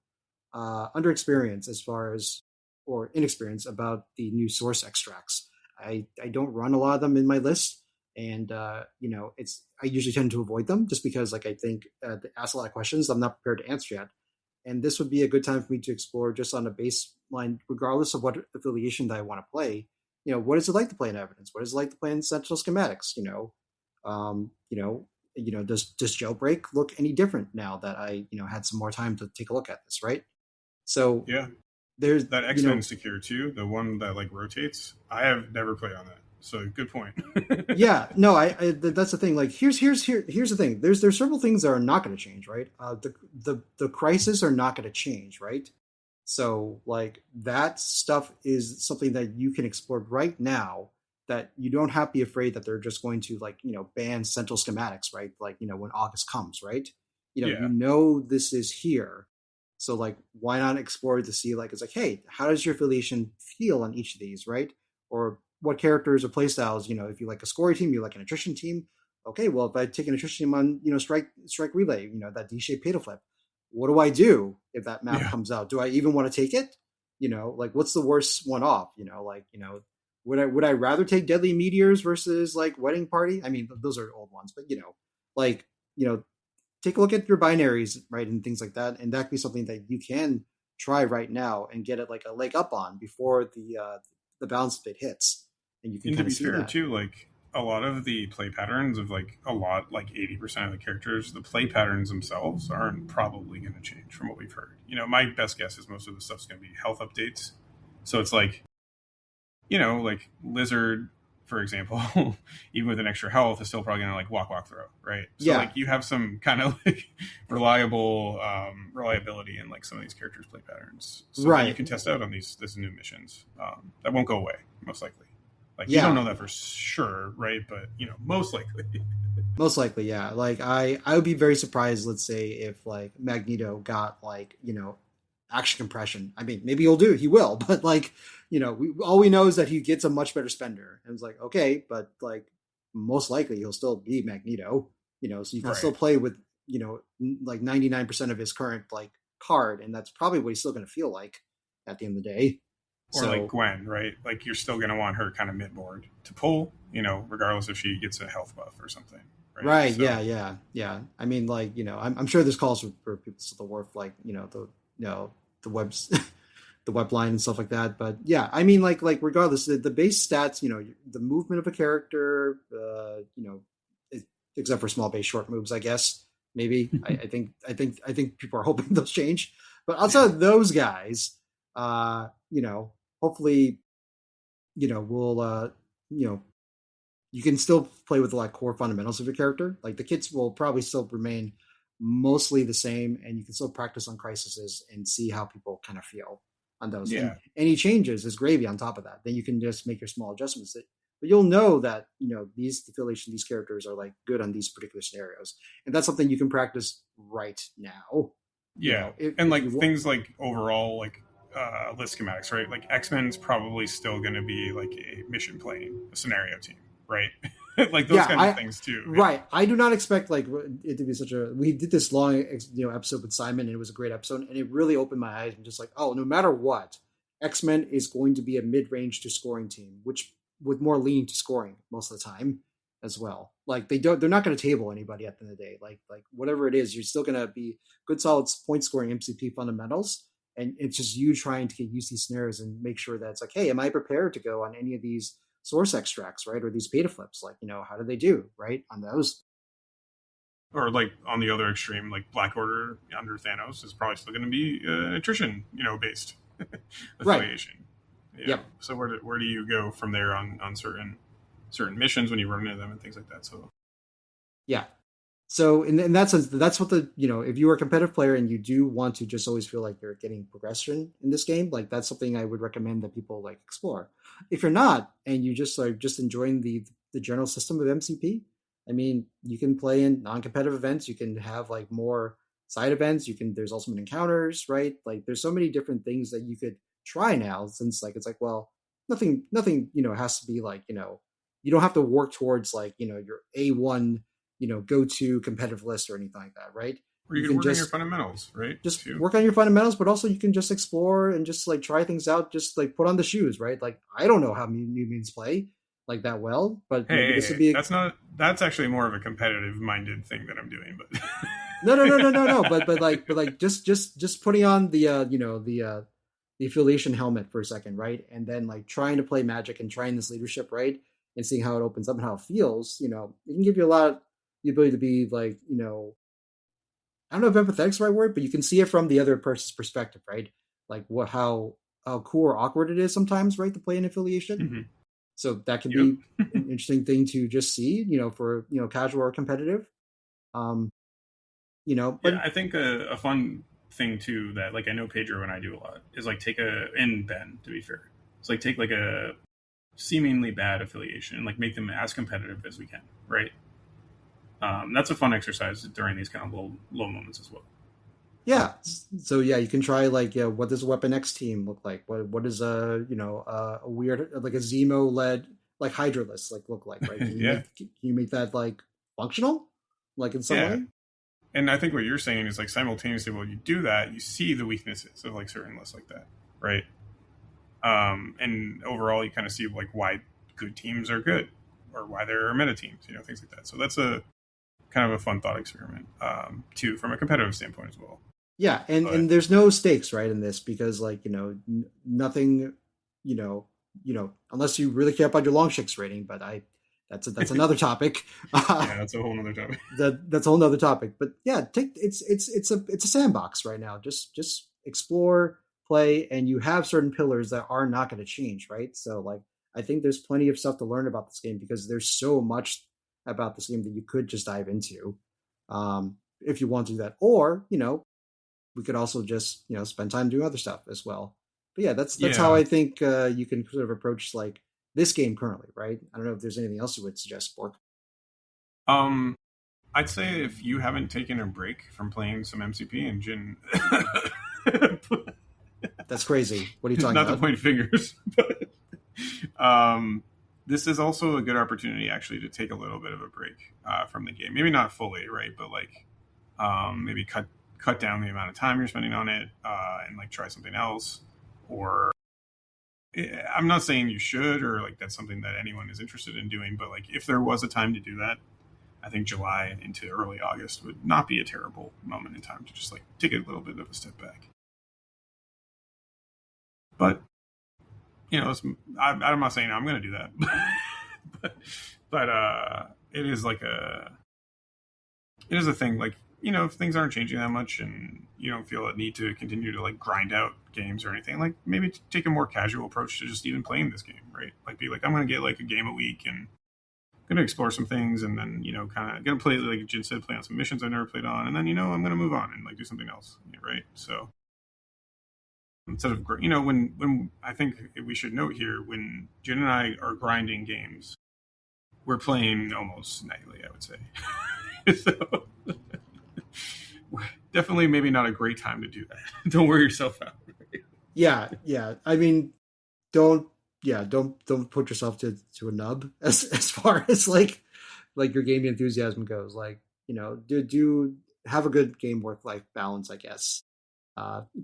experience as far as or inexperience about the new source extracts. I don't run a lot of them in my list, and it's I usually tend to avoid them just because like I think they ask a lot of questions I'm not prepared to answer yet. And this would be a good time for me to explore just on a baseline, regardless of what affiliation that I want to play. What is it like to play in evidence? What is it like to play in central schematics? Um, you know, does jailbreak look any different now that I had some more time to take a look at this, right? So Yeah, there's that X-Men Secure too, the one that like rotates. I have never played on that, so good point. yeah, no, that's the thing. Like, here's the thing. There's several things that are not going to change, right? The crises are not going to change, right? So like that stuff is something that you can explore right now. That you don't have to be afraid that they're just going to like ban central schematics, right? Like when August comes, right? Yeah, This is here. So like why not explore to see like it's like hey, how does your affiliation feel on each of these, right? Or what characters or playstyles, if you like a scoring team, you like an attrition team. Okay, well, if I take an attrition team on, strike relay, that D-shaped pay to flip, what do I do if that map yeah, comes out? Do I even want to take it? Like what's the worst one off? Would I rather take Deadly Meteors versus like Wedding Party? I mean, those are old ones, but like take a look at your binaries, right, and things like that, and that could be something that you can try right now and get it like a leg up on before the balance bit hits, and you can and to kind of be see fair that. too, like a lot of the play patterns of like a lot, like 80% of the characters, the play patterns themselves aren't probably going to change from what we've heard. My best guess is most of the stuff's going to be health updates. So it's like like Lizard, for example, even with an extra health, is still probably going to like walk, throw, right? So Yeah, like you have some kind of like reliability in like some of these characters' play patterns, so that you right. can test out on these new missions that won't go away most likely. Like you don't Yeah, know that for sure, right? But most likely. most likely, yeah. Like I would be very surprised, let's say, if like Magneto got like action compression. I mean, maybe he will, but like all we know is that he gets a much better spender, and it's like okay, but like most likely he'll still be Magneto. So you can still Right. play with like 99% of his current like card, and that's probably what he's still going to feel like at the end of the day. Or like So Gwen, right? Like you're still going to want her kind of mid board to pull, regardless if she gets a health buff or something, right? right, So yeah, yeah, yeah. I mean, like I'm sure this calls for people to the worth like the webs the web line and stuff like that. But yeah, I mean, like regardless, the base stats, the movement of a character, it, except for small base short moves, I guess. Maybe I think people are hoping those change. But outside of those guys, hopefully, we'll you know you can still play with like core fundamentals of your character. Like the kits will probably still remain mostly the same, and you can still practice on crises and see how people kind of feel on those. And yeah, any changes is gravy on top of that. Then you can just make your small adjustments. But you'll know that these affiliation, these characters are like good on these particular scenarios, and that's something you can practice right now. yeah, If and if like you want, things like overall like list schematics, right? Like X-Men's probably still going to be like a mission playing a scenario team, right? Like those Yeah, kinds of things too. right. I do not expect like it to be such a. We did this long, episode with Simon, and it was a great episode, and it really opened my eyes. I'm just like, oh, no matter what, X-Men is going to be a mid-range to scoring team, which with more leaning to scoring most of the time as well. Like they're not going to table anybody at the end of the day. Like whatever it is, you're still going to be good, solid point scoring MCP fundamentals, and it's just you trying to get used to these scenarios and make sure that it's like, hey, am I prepared to go on any of these source extracts, right? Or these beta flips, like, how do they do, right? On those. Or like on the other extreme, like Black Order under Thanos is probably still going to be attrition, based affiliation. Right. Yep. So where do you go from there on certain missions when you run into them and things like that? So yeah. So in that sense, that's what if you are a competitive player and you do want to just always feel like you're getting progression in this game, like that's something I would recommend that people like explore. If you're not, and you just enjoying the general system of MCP, I mean, you can play in non-competitive events. You can have like more side events. There's ultimate encounters, right? Like there's so many different things that you could try now, since like it's like, well, nothing has to be like, you don't have to work towards like, your A1 go to competitive list or anything like that, right? Or you can work on your fundamentals, right? Just work on your fundamentals, but also you can just explore and just like try things out, just like put on the shoes, right? Like I don't know how New Mutants play like that well, but hey, this would be that's actually more of a competitive minded thing that I'm doing, but no. But just putting on the affiliation helmet for a second, right? And then like trying to play Magic and trying this leadership, right? And seeing how it opens up and how it feels, it can give you a lot of the ability to be like, I don't know if empathetic's the right word, but you can see it from the other person's perspective, right? Like how cool or awkward it is sometimes, right, to play an affiliation. Mm-hmm. So that can be an interesting thing to just see, for casual or competitive. But yeah, I think a fun thing too that like I know Pedro and I do a lot is like and Ben, to be fair, it's like take like a seemingly bad affiliation and like make them as competitive as we can, right? That's a fun exercise during these kind of low moments as well. Yeah. So yeah, you can try like, what does Weapon X team look like? What is a weird like a Zemo led like Hydra list like look like, right? Can you make that like functional, like in some way? And I think what you're saying is like simultaneously while you do that, you see the weaknesses of like certain lists like that, right? And overall, you kind of see like why good teams are good or why there are meta teams, things like that. So that's a kind of a fun thought experiment, too, from a competitive standpoint as well. Yeah, and there's no stakes, right, in this because like nothing, unless you really care about your long shicks rating, but that's another topic. Yeah, that's a whole other topic. That's a whole other topic. But yeah, it's a sandbox right now. Just explore, play, and you have certain pillars that are not going to change, right? So like I think there's plenty of stuff to learn about this game because there's so much about this game that you could just dive into if you want to do that, or we could also just spend time doing other stuff as well. But yeah, that's how I think you can sort of approach like this game currently, right? I don't know if there's anything else you would suggest, Bork. I'd say if you haven't taken a break from playing some MCP and Jian, that's crazy. What are you talking not about? to point fingers, but this is also a good opportunity actually to take a little bit of a break from the game. Maybe not fully, right? But like maybe cut down the amount of time you're spending on it and like try something else. Or I'm not saying you should or like that's something that anyone is interested in doing, but like if there was a time to do that, I think July into early August would not be a terrible moment in time to just like take a little bit of a step back. But I'm not saying I'm going to do that, but it is a thing. Like if things aren't changing that much and you don't feel a need to continue to like grind out games or anything, like maybe take a more casual approach to just even playing this game, right? Like be like I'm going to get like a game a week and I'm going to explore some things and then kind of going to play like Jin said, play on some missions I've never played on, and then I'm going to move on and like do something else, right? So. Instead of when I think we should note here when Jen and I are grinding games, we're playing almost nightly, I would say. So definitely maybe not a great time to do that. Don't wear yourself out. Yeah. I mean, don't don't put yourself to a nub as far as like your gaming enthusiasm goes. Like, do have a good game work life balance, I guess,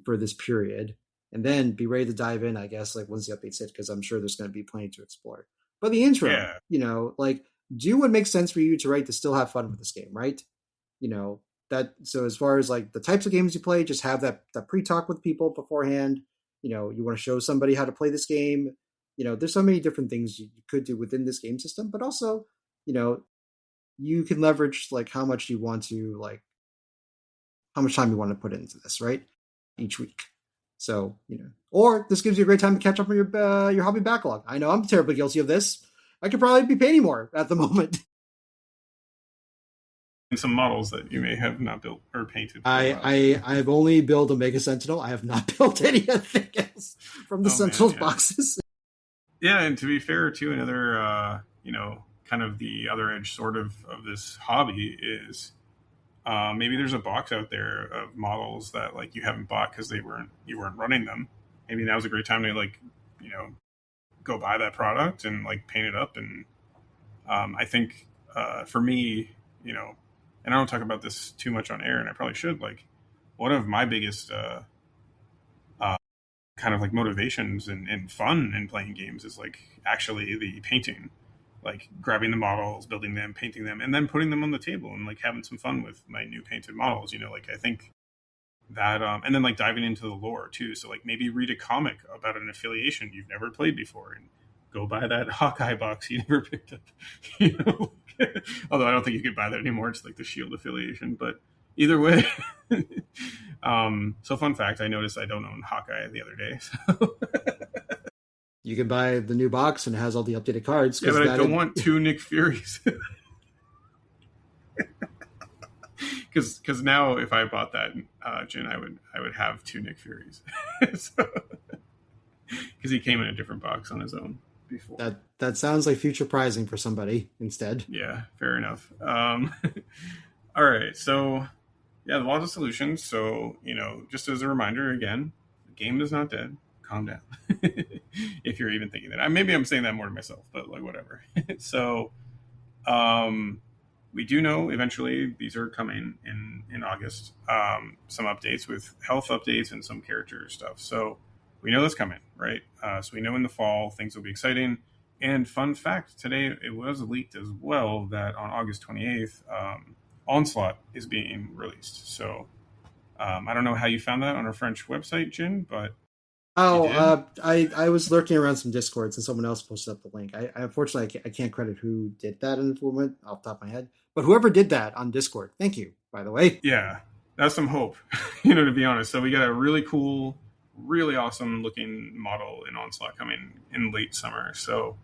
for this period, and then be ready to dive in, I guess, like once the updates hit, because I'm sure there's going to be plenty to explore. But the interim, Yeah, like, do what makes sense for you to write to still have fun with this game, right? You know that. So as far as like the types of games you play, just have that pre-talk with people beforehand. You want to show somebody how to play this game. There's so many different things you could do within this game system, but also, you know, you can leverage like how much you want to like how much time you want to put into this, right? Each week. So, or this gives you a great time to catch up on your hobby backlog. I know I'm terribly guilty of this. I could probably be painting more at the moment. and some models that you may have not built or painted for a while. I've only built Omega Sentinel. I have not built anything else from the Oh man, Sentinels yeah, boxes. yeah. And to be fair, too, another kind of the other edge sort of this hobby is maybe there's a box out there of models that like you haven't bought because you weren't running them. Maybe now's a great time to like you know go buy that product and like paint it up. And I think for me, and I don't talk about this too much on air, and I probably should. Like one of my biggest uh, kind of like motivations and fun in playing games is like actually the painting, like grabbing the models, building them, painting them, and then putting them on the table and like having some fun with my new painted models. Like I think that and then like diving into the lore too. So like maybe read a comic about an affiliation you've never played before and go buy that Hawkeye box you never picked up. you know Although I don't think you could buy that anymore. It's like the Shield affiliation, but either way. So fun fact, I noticed I don't own Hawkeye the other day. So. You can buy the new box and it has all the updated cards. Yeah, but I don't want two Nick Furies. Because now if I bought that Jin, I would have two Nick Furies. Because he came in a different box on his own before. That sounds like future prizing for somebody instead. Yeah, fair enough. All right, so yeah, the laws of solutions. So just as a reminder, again, the game is not dead. Calm down. If you're even thinking that, maybe I'm saying that more to myself, but like whatever. So, we do know eventually these are coming in August. Some updates with health updates and some character stuff. So we know that's coming, right? So we know in the fall things will be exciting. And fun fact, today it was leaked as well that on August 28th, Onslaught is being released. So I don't know how you found that on our French website, Jin, but Oh, I was lurking around some discords and someone else posted up the link. I unfortunately I can't credit who did that in the moment off the top of my head, but whoever did that on Discord, thank you, by the way. Yeah, that's some hope, to be honest. So we got a really cool, really awesome looking model in Onslaught coming in late summer. So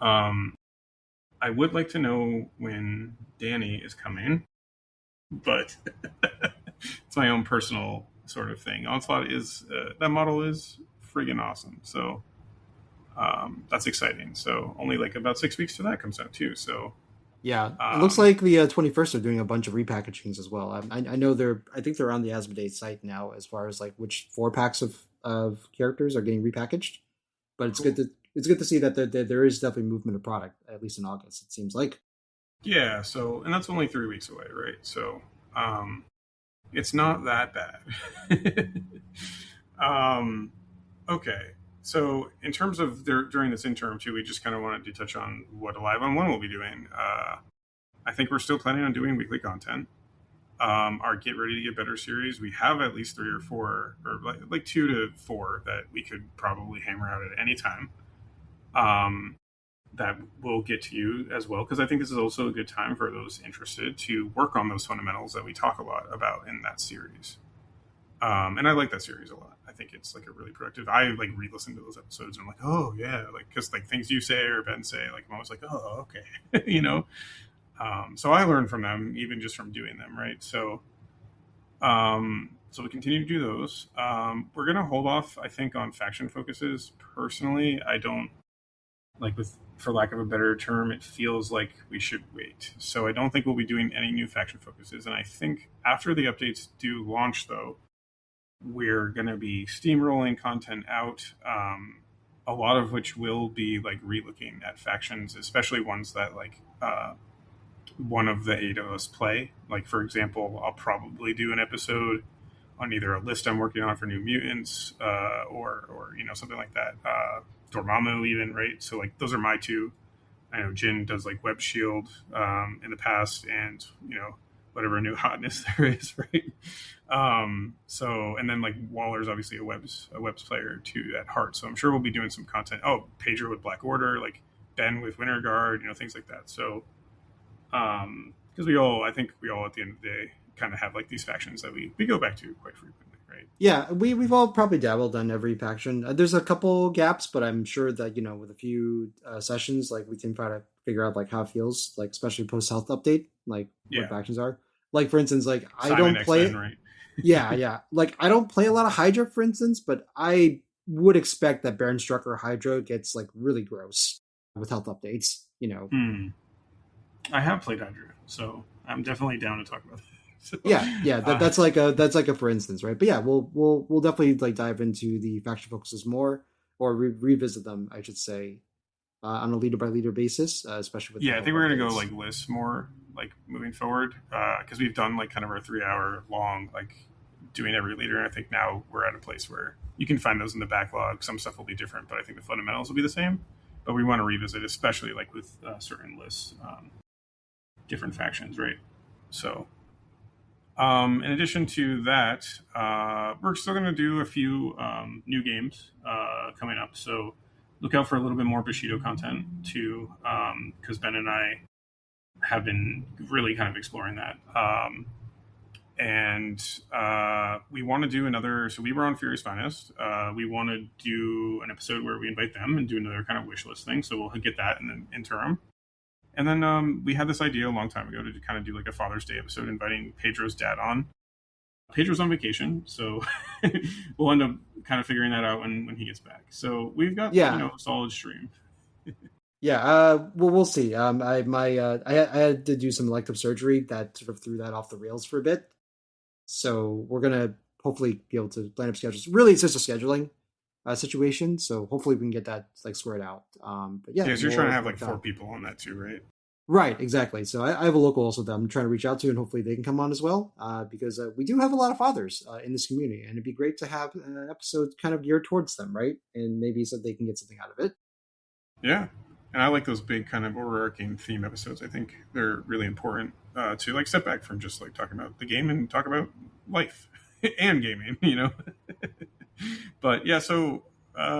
I would like to know when Danny is coming, but it's my own personal sort of thing. Onslaught is that model is friggin' awesome. So that's exciting. So only like about 6 weeks till that comes out too. So Yeah, it looks like the 21st are doing a bunch of repackagings as well. I know I think they're on the Asmodee site now as far as like which 4 packs of characters are getting repackaged. But it's cool. it's good to see that there is definitely movement of product, at least in August, it seems like. Yeah. So and that's only 3 weeks away, right? So it's not that bad. Okay. So in terms of during this interim too, we just kind of wanted to touch on what Alive on One will be doing. I think we're still planning on doing weekly content. Our Get Ready to Get Better series, we have at least 3 or 4, or like 2 to 4 that we could probably hammer out at any time. That will get to you as well, because I think this is also a good time for those interested to work on those fundamentals that we talk a lot about in that series. And I like that series a lot. I think it's like a really productive. I like re-listen to those episodes and I'm like, oh yeah, like because like things you say or Ben say, like I'm always like, oh okay, So I learn from them even just from doing them, right? So, so we continue to do those. We're gonna hold off, I think, on faction focuses. Personally, I don't like with, for lack of a better term, it feels like we should wait. So I don't think we'll be doing any new faction focuses. And I think after the updates do launch, though, we're going to be steamrolling content out, a lot of which will be like relooking at factions, especially ones that like one of the 8 of us play. Like, for example, I'll probably do an episode on either a list I'm working on for New Mutants, or something like that. Dormammu even, right? So like those are my two. I know Jin does like Web Shield in the past, and whatever new hotness there is, right? So, and then like Waller's obviously a webs player too at heart. So I'm sure we'll be doing some content. Oh, Pedro with Black Order, like Ben with Winter Guard, things like that. So, because I think we all at the end of the day kind of have like these factions that we go back to quite frequently, right? Yeah, we've all probably dabbled on every faction. There's a couple gaps, but I'm sure that with a few sessions, like we can try to figure out like how it feels, like especially post health update, like what factions are. Like for instance, like I Simon don't play. X-Men, right? Yeah. Like I don't play a lot of Hydra, for instance, but I would expect that Baron Strucker Hydra gets like really gross with health updates. I have played Hydra, so I'm definitely down to talk about that. So, that's like a for instance, right? But yeah, we'll definitely like dive into the faction focuses more, or revisit them, I should say, on a leader by leader basis, especially with I think we're gonna go like lists more like moving forward, because we've done like kind of our 3-hour long like doing every leader, and I think now we're at a place where you can find those in the backlog. Some stuff will be different, but I think the fundamentals will be the same. But we want to revisit, especially like with certain lists, different factions, right? So. In addition to that, we're still going to do a few new games coming up. So look out for a little bit more Bushido content too, because Ben and I have been really kind of exploring that. And we want to do another. So we were on Furious Finest. We want to do an episode where we invite them and do another kind of wish list thing. So we'll get that in the interim. And then we had this idea a long time ago to kind of do like a Father's Day episode, inviting Pedro's dad on. Pedro's on vacation, so we'll end up kind of figuring that out when he gets back. So we've got a solid stream. Well, we'll see. I had to do some elective surgery that sort of threw that off the rails for a bit. So we're gonna hopefully be able to plan up schedules. Really, it's just a scheduling situation. So hopefully we can get that like squared out. But so you're trying to have like 4 people on that too, right? Right, exactly. So I have a local also that I'm trying to reach out to, and hopefully they can come on as well, because we do have a lot of fathers in this community, and it'd be great to have an episode kind of geared towards them, right? And maybe so they can get something out of it. Yeah, and I like those big kind of overarching theme episodes. I think they're really important to like step back from just like talking about the game and talk about life and gaming, But yeah, so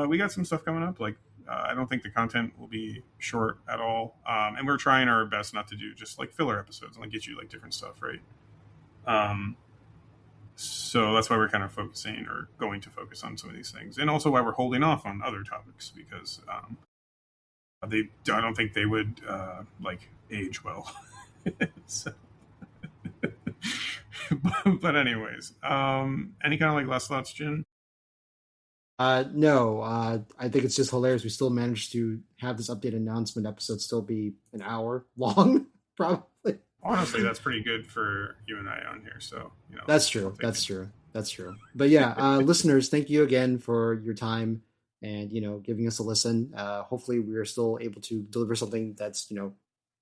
we got some stuff coming up. Like I don't think the content will be short at all, and we're trying our best not to do just like filler episodes and like get you like different stuff, right? So that's why we're kind of focusing or going to focus on some of these things, and also why we're holding off on other topics because I don't think they would like age well. So. But anyways, any kind of like last thoughts, Jin? No, I think it's just hilarious. We still managed to have this update announcement episode still be an hour long, probably. Honestly, that's pretty good for you and I on here. So, that's true. That's true. But yeah, listeners, thank you again for your time and, giving us a listen. Hopefully we are still able to deliver something that's,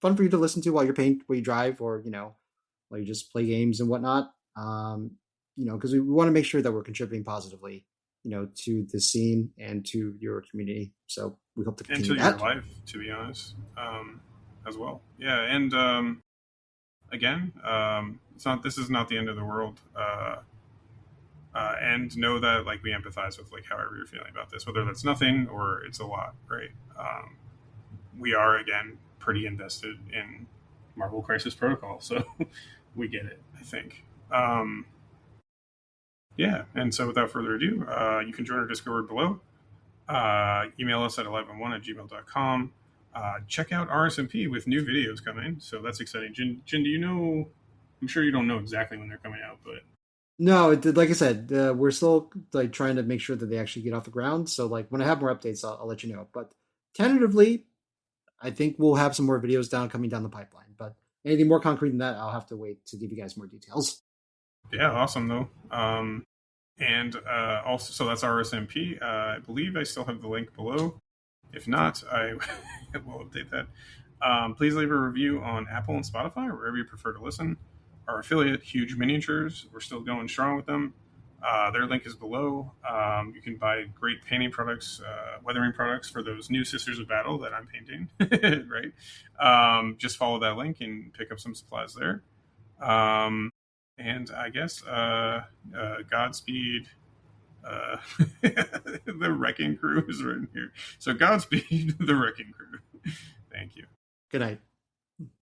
fun for you to listen to while you drive or, while you just play games and whatnot. Because we want to make sure that we're contributing positively to the scene and to your community. So we hope to continue and to your life, to be honest, as well. Yeah, and again, this is not the end of the world. And know that like we empathize with like however you're feeling about this, whether that's nothing or it's a lot, right? We are again pretty invested in Marvel Crisis Protocol, so we get it, I think. Yeah, and so without further ado, you can join our Discord below. Email us at 11one@gmail.com. Check out RSMP with new videos coming, so that's exciting. Jin, do you know? I'm sure you don't know exactly when they're coming out, but no, like I said, we're still like trying to make sure that they actually get off the ground. So like when I have more updates, I'll let you know. But tentatively, I think we'll have some more videos coming down the pipeline. But anything more concrete than that, I'll have to wait to give you guys more details. Yeah, awesome though. And also, so that's RSMP. I believe I still have the link below. If not, I will update that. Please leave a review on Apple and Spotify, or wherever you prefer to listen. Our affiliate, Huge Miniatures, we're still going strong with them. Their link is below. You can buy great painting products, weathering products for those new Sisters of Battle that I'm painting, right? Just follow that link and pick up some supplies there. And I guess Godspeed. Uh, the Wrecking Crew is written here. So Godspeed, the Wrecking Crew. Thank you. Good night.